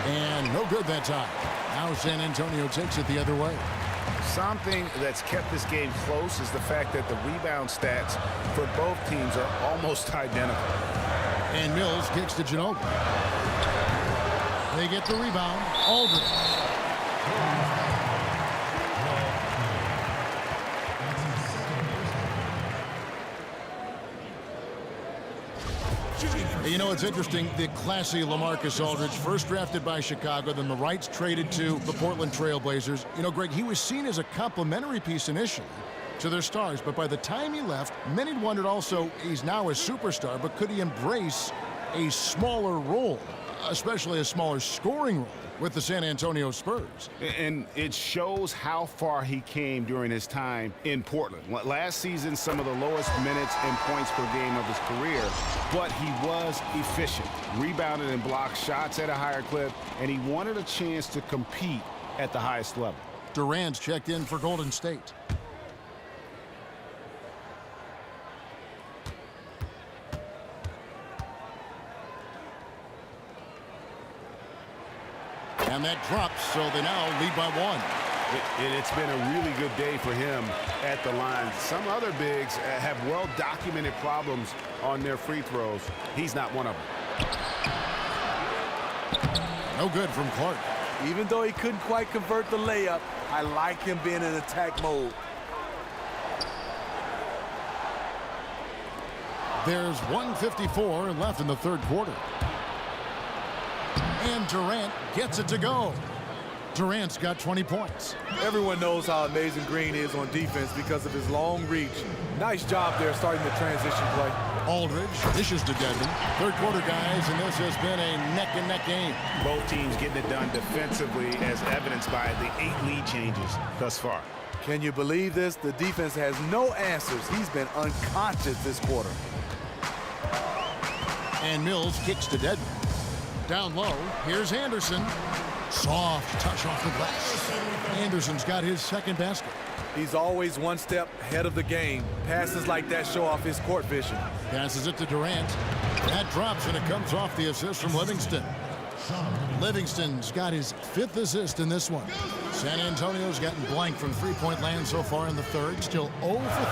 And no good that time. Now San Antonio takes it the other way. Something that's kept this game close is the fact that the rebound stats for both teams are almost identical. And Mills kicks to Ginobili. They get the rebound. Aldridge. You know, it's interesting, the classy LaMarcus Aldridge, first drafted by Chicago, then the rights traded to the Portland Trail Blazers. You know, Greg, he was seen as a complimentary piece initially to their stars, but by the time he left, many wondered also, he's now a superstar, but could he embrace a smaller role, especially a smaller scoring role with the San Antonio Spurs? And it shows how far he came during his time in Portland. Last season, some of the lowest minutes and points per game of his career, but he was efficient, rebounded and blocked shots at a higher clip, and he wanted a chance to compete at the highest level. Durant's checked in for Golden State. And that drops, so they now lead by 1. It's been a really good day for him at the line. Some other bigs have well-documented problems on their free throws. He's not one of them. No good from Clark. Even though he couldn't quite convert the layup, I like him being in attack mode. There's 1:54 left in the third quarter. And Durant gets it to go. Durant's got 20 points. Everyone knows how amazing Green is on defense because of his long reach. Nice job there starting the transition play. Aldridge dishes to Dedmon. Third quarter, guys, and this has been a neck-and-neck game. Both teams getting it done defensively as evidenced by the 8 lead changes thus far. Can you believe this? The defense has no answers. He's been unconscious this quarter. And Mills kicks to Dedmon. Down low, here's Anderson. Soft touch off the glass. Anderson's got his second basket. He's always one step ahead of the game. Passes like that show off his court vision. Passes it to Durant. That drops, and it comes off the assist from Livingston. Livingston's got his 5th assist in this one. San Antonio's gotten blank from three-point land so far in the third. Still 0 for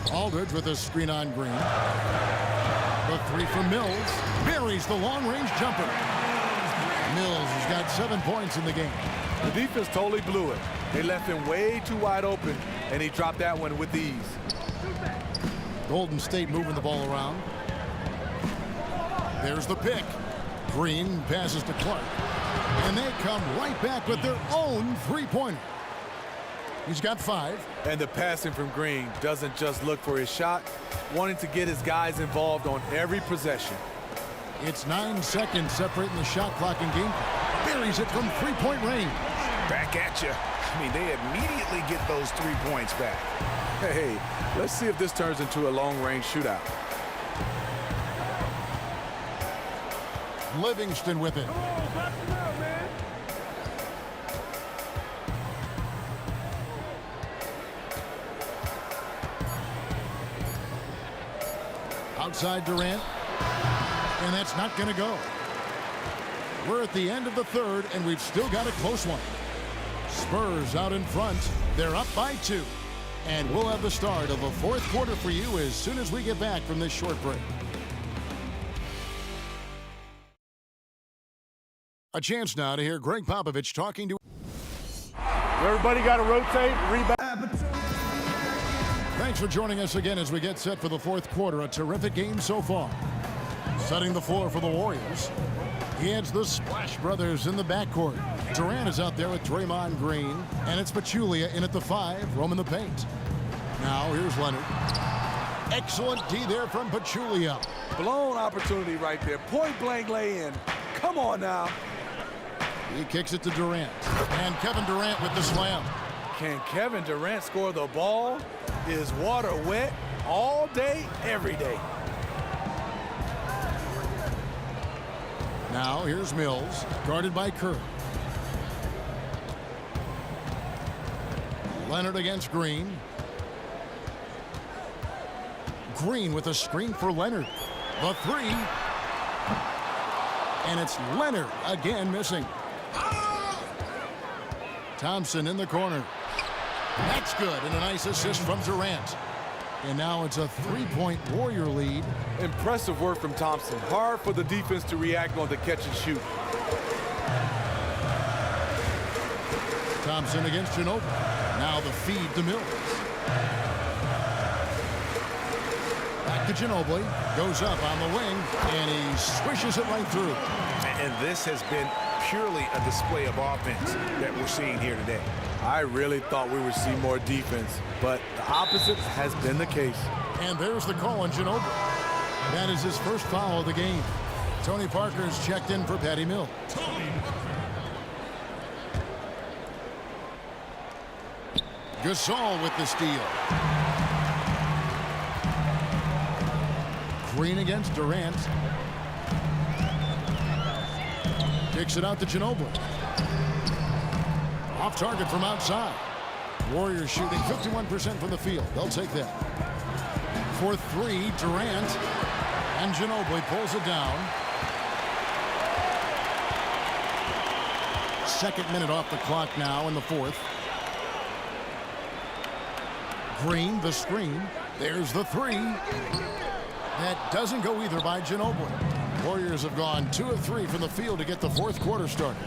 3. Aldridge with a screen on Green. The 3 from Mills. Buries the long-range jumper. Mills has got 7 points in the game. The defense totally blew it. They left him way too wide open, and he dropped that one with ease. Golden State moving the ball around. There's the pick. Green passes to Clark. And they come right back with their own three-pointer. He's got 5. And the passing from Green doesn't just look for his shot, wanting to get his guys involved on every possession. It's 9 seconds separating the shot clock and game. Buries it from three-point range. Back at you. I mean, they immediately get those 3 points back. Hey, let's see if this turns into a long-range shootout. Livingston with it. Outside Durant. And that's not going to go. We're at the end of the third, and we've still got a close one. Spurs out in front. They're up by 2. And we'll have the start of the fourth quarter for you as soon as we get back from this short break. A chance now to hear Greg Popovich talking to... Everybody got to rotate, rebound. Thanks for joining us again as we get set for the fourth quarter. A terrific game so far. Setting the floor for the Warriors. He has the Splash Brothers in the backcourt. Durant is out there with Draymond Green. And it's Pachulia in at the 5, roaming the paint. Now here's Leonard. Excellent D there from Pachulia. Blown opportunity right there. Point blank lay in. Come on now. He kicks it to Durant. And Kevin Durant with the slam. Can Kevin Durant score the ball? Is water wet all day, every day? Now here's Mills, guarded by Curry. Leonard against Green. Green with a screen for Leonard. The 3. And it's Leonard again missing. Thompson in the corner. That's good, and a nice assist from Durant. And now it's a 3-point Warrior lead. Impressive work from Thompson. Hard for the defense to react on the catch and shoot. Thompson against Ginobili. Now the feed to Mills. Back to Ginobili. Goes up on the wing, and he swishes it right through. And this has been purely a display of offense that we're seeing here today. I really thought we would see more defense, but the opposite has been the case. And there's the call on Ginobili. That is his first foul of the game. Tony Parker's checked in for Patty Mills. Gasol with the steal. Green against Durant. Kicks it out to Ginobili. Off target from outside. Warriors shooting 51% from the field. They'll take that. For 3, Durant. And Ginobili pulls it down. Second minute off the clock now in the fourth. Green, the screen. There's the 3. That doesn't go either by Ginobili. Warriors have gone 2 of 3 from the field to get the fourth quarter started.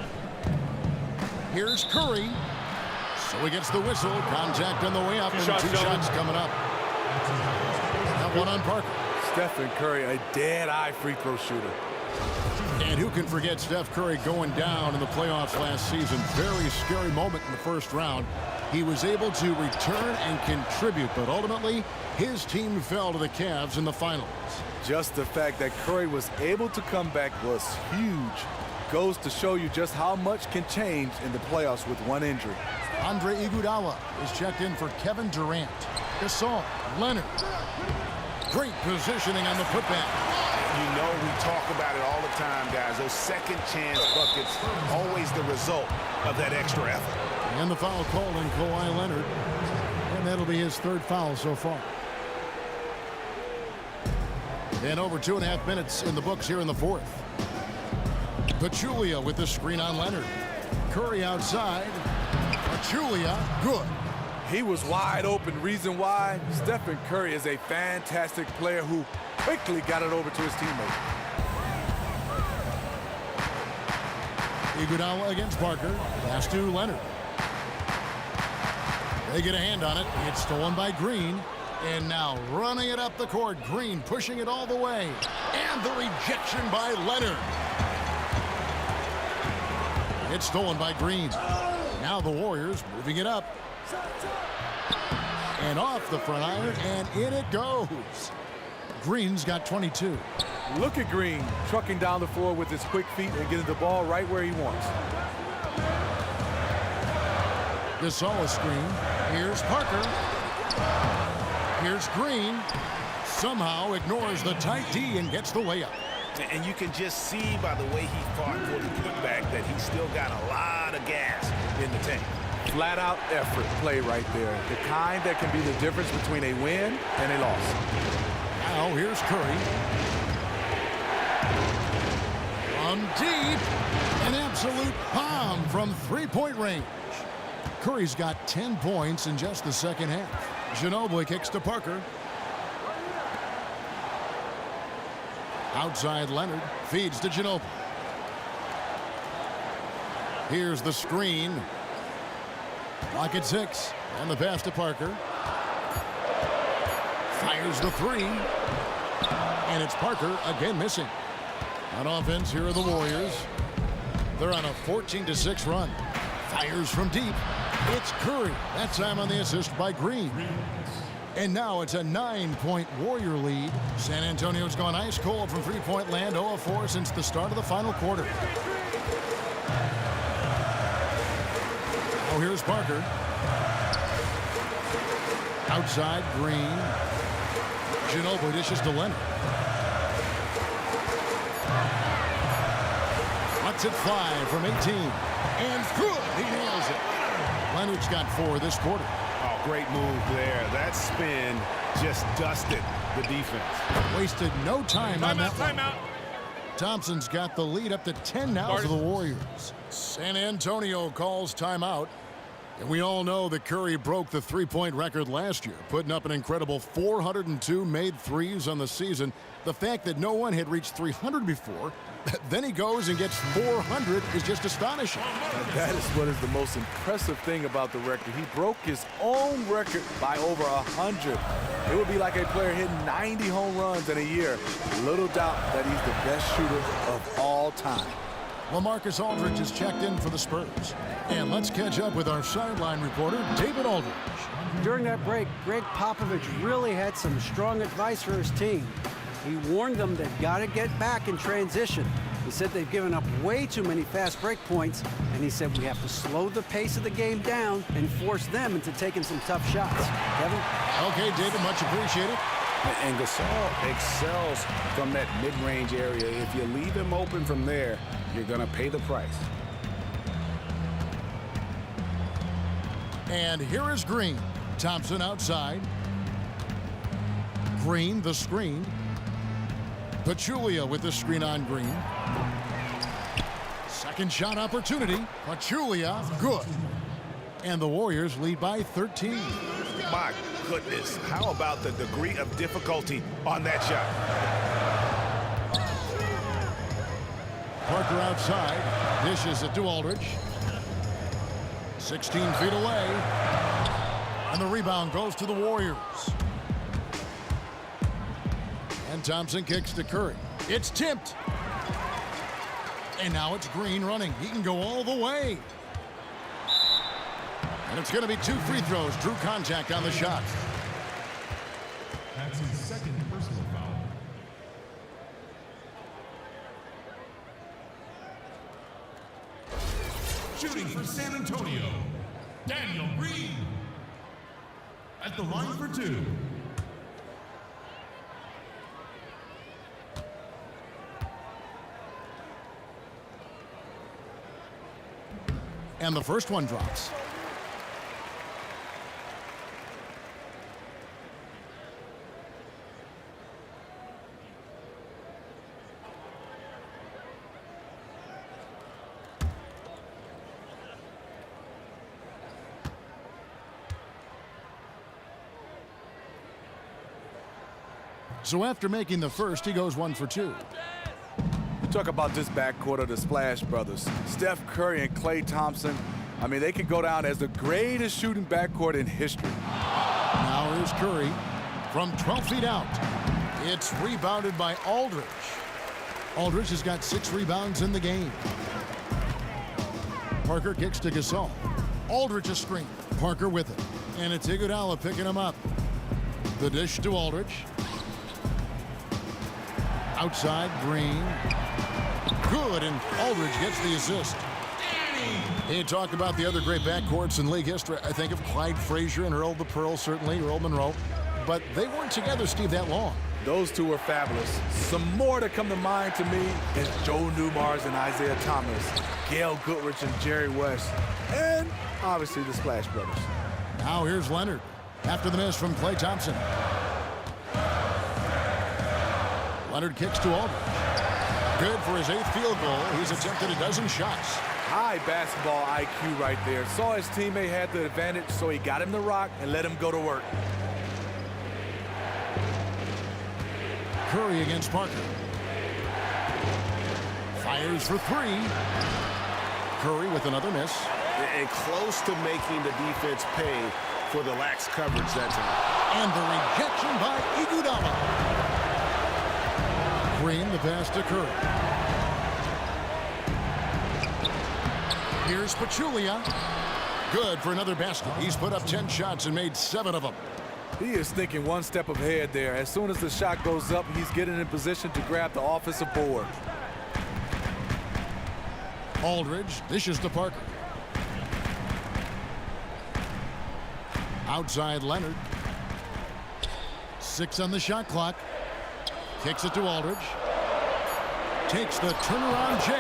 Here's Curry. So he gets the whistle. Contact on the way up, and 2 shots coming up. That one on Parker. Stephen Curry, a dead-eye free throw shooter. And who can forget Steph Curry going down in the playoffs last season? Very scary moment in the first round. He was able to return and contribute, but ultimately, his team fell to the Cavs in the finals. Just the fact that Curry was able to come back was huge. Goes to show you just how much can change in the playoffs with one injury. Andre Iguodala is checked in for Kevin Durant. Gasol, Leonard. Great positioning on the putback. You know we talk about it all the time, guys. Those second chance buckets, always the result of that extra effort. And the foul called on Kawhi Leonard. And that'll be his third foul so far. And over 2.5 minutes in the books here in the fourth. Pachulia with the screen on Leonard. Curry outside. Pachulia, good. He was wide open. Reason why? Stephen Curry is a fantastic player who quickly got it over to his teammate. Iguodala against Parker. Pass to Leonard. They get a hand on it. It's stolen by Green. And now running it up the court. Green pushing it all the way. And the rejection by Leonard. It's stolen by Green. Now the Warriors moving it up. And off the front iron, and in it goes. Green's got 22. Look at Green trucking down the floor with his quick feet and getting the ball right where he wants. Gasol screen. Here's Parker. Here's Green. Somehow ignores the tight D and gets the layup. And you can just see by the way he fought for the putback that he's still got a lot of gas in the tank. Flat out effort play right there. The kind that can be the difference between a win and a loss. Now here's Curry. From deep. An absolute bomb from three-point range. Curry's got 10 points in just the second half. Ginobili kicks to Parker. Outside Leonard. Feeds to Ginobili. Here's the screen. Clock at 6. And the pass to Parker. Fires the three. And it's Parker again missing. On offense, here are the Warriors. They're on a 14-6 run. Fires from deep. It's Curry. That time on the assist by Green. And now it's a 9-point Warrior lead. San Antonio's gone ice cold from three-point land, 0 of 4 since the start of the final quarter. Oh, here's Parker. Outside, Green. Ginobili dishes to Leonard. Lets it fly from 18. And good! He nails it. Leonard's got 4 this quarter. Oh, great move there. That spin just dusted the defense. Wasted no time on that one. Thompson's got the lead up to 10 now for the Warriors. San Antonio calls timeout. And we all know that Curry broke the three-point record last year, putting up an incredible 402 made threes on the season. The fact that no one had reached 300 before, then he goes and gets 400 is just astonishing. And that is what is the most impressive thing about the record. He broke his own record by over 100. It would be like a player hitting 90 home runs in a year. Little doubt that he's the best shooter of all time. LaMarcus Aldridge is checked in for the Spurs. And let's catch up with our sideline reporter, David Aldridge. During that break, Greg Popovich really had some strong advice for his team. He warned them they've got to get back in transition. He said they've given up way too many fast break points, and he said we have to slow the pace of the game down and force them into taking some tough shots. Kevin? Okay, David, much appreciated. And Gasol excels from that mid-range area. If you leave him open from there, you're going to pay the price. And here is Green. Thompson outside. Green, the screen. Pachulia with the screen on Green. Second shot opportunity. Pachulia, good. And the Warriors lead by 13. My goodness, how about the degree of difficulty on that shot? Parker outside. Dishes it to Aldridge. 16 feet away. And the rebound goes to the Warriors. And Thompson kicks to Curry. It's tipped. And now it's Green running. He can go all the way. And it's going to be 2 free throws. Drew contact on the shot. That's his second personal foul. Shooting for San Antonio, Daniel Green. At the line for 2. And the first one drops. So after making the first, he goes 1 for 2. Talk about this backcourt of the Splash Brothers. Steph Curry and Klay Thompson. I mean, they could go down as the greatest shooting backcourt in history. Now here's Curry from 12 feet out. It's rebounded by Aldridge. Aldridge has got 6 rebounds in the game. Parker kicks to Gasol. Aldridge a screen. Parker with it. And it's Iguodala picking him up. The dish to Aldridge. Outside, Green. Good, and Aldridge gets the assist. He talked about the other great backcourts in league history. I think of Clyde Frazier and Earl the Pearl, certainly, Earl Monroe. But they weren't together, Steve, that long. Those two were fabulous. Some more to come to mind to me is Joe Newmars and Isaiah Thomas, Gail Goodrich and Jerry West, and obviously the Splash Brothers. Now here's Leonard after the miss from Klay Thompson. Leonard kicks to Aldridge. Good for his 8th field goal. He's attempted a dozen shots. High basketball IQ right there. Saw his teammate had the advantage, so he got him the rock and let him go to work. Curry against Parker. Fires for 3. Curry with another miss. And close to making the defense pay for the lax coverage that time. And the rejection by Iguodala. Green, the pass to Curry. Here's Pachulia. Good for another basket. He's put up 10 shots and made 7 of them. He is thinking one step ahead there. As soon as the shot goes up, he's getting in position to grab the offensive board. Aldridge dishes to Parker. Outside Leonard. 6 on the shot clock. Kicks it to Aldridge. Takes the turnaround J.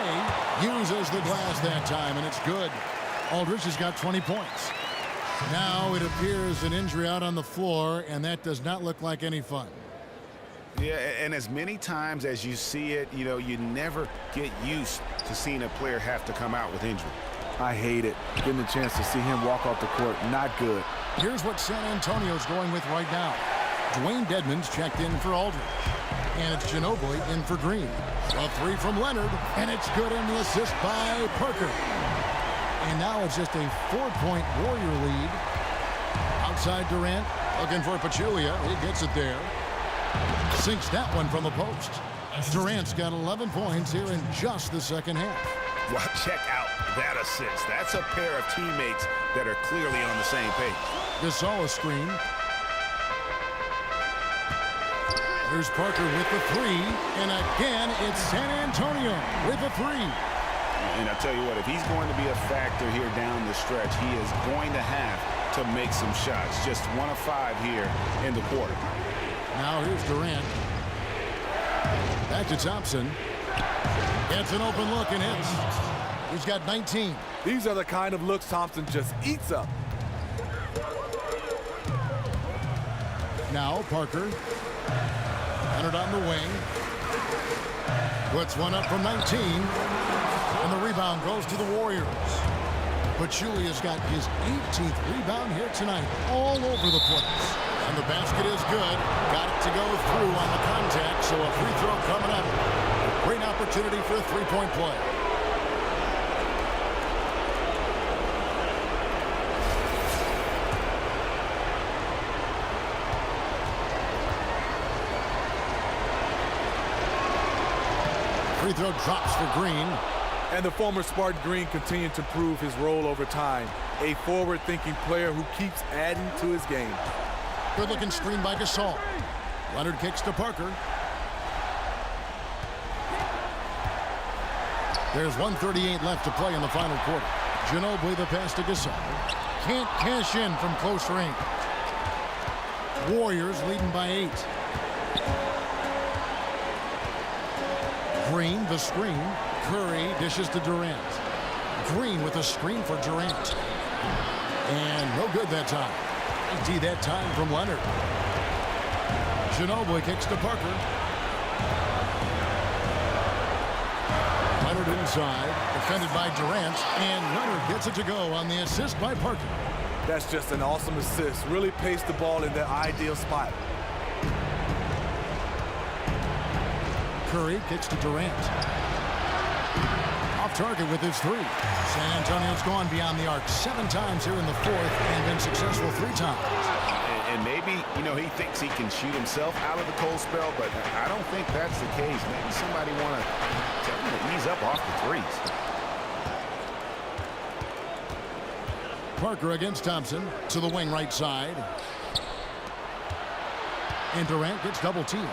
Uses the glass that time, and it's good. Aldridge has got 20 points. Now it appears an injury out on the floor, and that does not look like any fun. Yeah, and as many times as you see it, you know, you never get used to seeing a player have to come out with injury. I hate it. Getting a chance to see him walk off the court, not good. Here's what San Antonio's going with right now. Dwayne Dedmon's checked in for Aldridge. And it's Ginobili in for Green. A 3 from Leonard, and it's good, and the assist by Parker. And now it's just a 4-point Warrior lead. Outside Durant, looking for Pachulia. He gets it there. Sinks that one from the post. Durant's got 11 points here in just the second half. Well, check out that assist. That's a pair of teammates that are clearly on the same page. Gasol screen. Here's Parker with the 3, and again, it's San Antonio with a 3. And I tell you what, if he's going to be a factor here down the stretch, he is going to have to make some shots. Just 1 of 5 here in the quarter. Now here's Durant. Back to Thompson. Gets an open look and hits. He's got 19. These are the kind of looks Thompson just eats up. Now Parker. Leonard on the wing. Puts one up from 19. And the rebound goes to the Warriors. Pachulia's got his 18th rebound here tonight, all over the place. And the basket is good. Got it to go through on the contact, so a free throw coming up. A great opportunity for a 3-point play. Free throw drops for Green. And the former Spartan Green continued to prove his role over time. A forward-thinking player who keeps adding to his game. Good-looking screen by Gasol. Leonard kicks to Parker. There's 1:38 left to play in the final quarter. Ginobili the pass to Gasol. Can't cash in from close range. Warriors leading by 8. Green the screen. Curry dishes to Durant. Green with a screen for Durant. And no good that time. Empty that time from Leonard. Ginobili kicks to Parker. Leonard inside, defended by Durant, and Leonard gets it to go on the assist by Parker. That's just an awesome assist. Really paced the ball in the ideal spot. Curry kicks to Durant. Off target with his 3. San Antonio's gone beyond the arc 7 times here in the 4th and been successful 3 times. And maybe, he thinks he can shoot himself out of the cold spell, but I don't think that's the case. Maybe somebody want to tell him to ease up off the threes. Parker against Thompson to the wing right side. And Durant gets double teamed.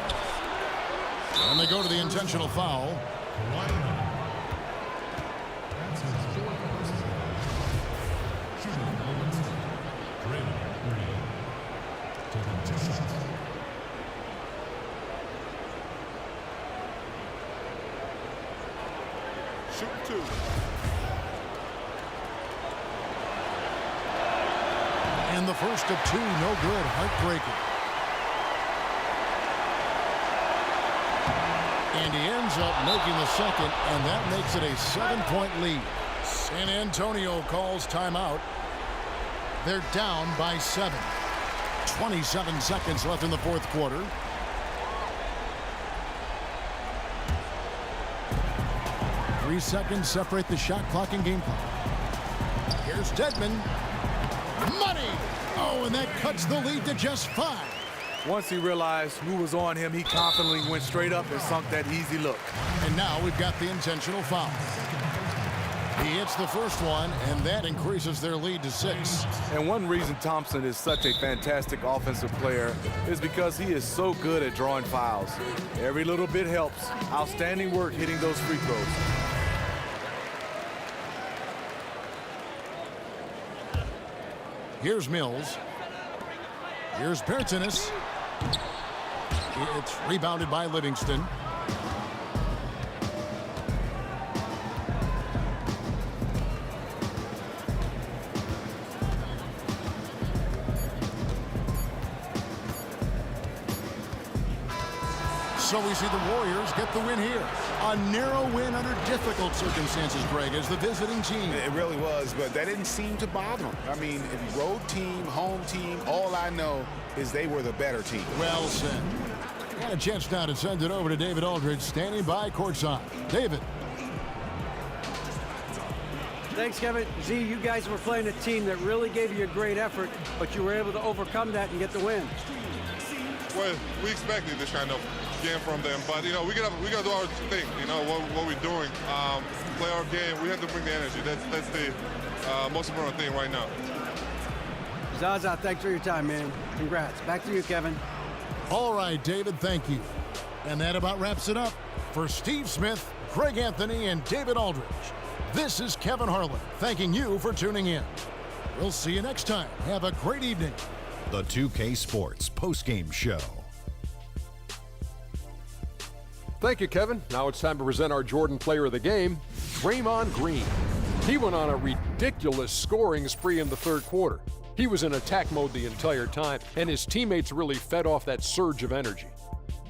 And they go to the intentional foul. Shoot 2. And the first of 2, no good. Heartbreaker. And he ends up making the second, and that makes it a 7-point lead. San Antonio calls timeout. They're down by 7. 27 seconds left in the 4th quarter. Three seconds separate the shot clock and game clock. Here's Dedmon. Money! Oh, and that cuts the lead to just 5. Once he realized who was on him, he confidently went straight up and sunk that easy look. And now we've got the intentional foul. He hits the first one, and that increases their lead to 6. And one reason Thompson is such a fantastic offensive player is because he is so good at drawing fouls. Every little bit helps. Outstanding work hitting those free throws. Here's Mills. Here's Bertanis. It's rebounded by Livingston. So we see the Warriors get the win here. A narrow win under difficult circumstances, Greg, as the visiting team. It really was, but that didn't seem to bother them. I mean, road team, home team, all I know is they were the better team. Well said. Got a chance now to send it over to David Aldridge, standing by courtside. David. Thanks, Kevin. Z, you guys were playing a team that really gave you a great effort, but you were able to overcome that and get the win. Well, we expected this kind of game from them, but we gotta do our thing. What we're doing, play our game. We have to bring the energy. That's the most important thing right now. Zaza, thanks for your time, man. Congrats. Back to you, Kevin. All right, David, thank you. And that about wraps it up. For Steve Smith, Craig Anthony, and David Aldridge, this is Kevin Harlan thanking you for tuning in. We'll see you next time. Have a great evening. The 2K Sports postgame show. Thank you, Kevin. Now it's time to present our Jordan Player of the Game, Draymond Green. He went on a ridiculous scoring spree in the 3rd quarter. He was in attack mode the entire time, and his teammates really fed off that surge of energy.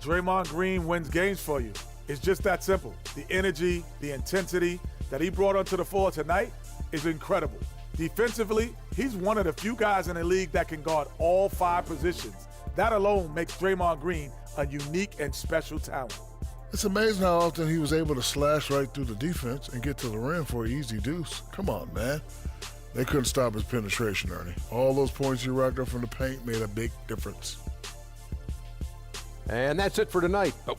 Draymond Green wins games for you. It's just that simple. The energy, the intensity that he brought onto the floor tonight is incredible. Defensively, he's one of the few guys in the league that can guard all 5 positions. That alone makes Draymond Green a unique and special talent. It's amazing how often he was able to slash right through the defense and get to the rim for an easy deuce. Come on, man. They couldn't stop his penetration, Ernie. All those points he racked up from the paint made a big difference. And that's it for tonight. But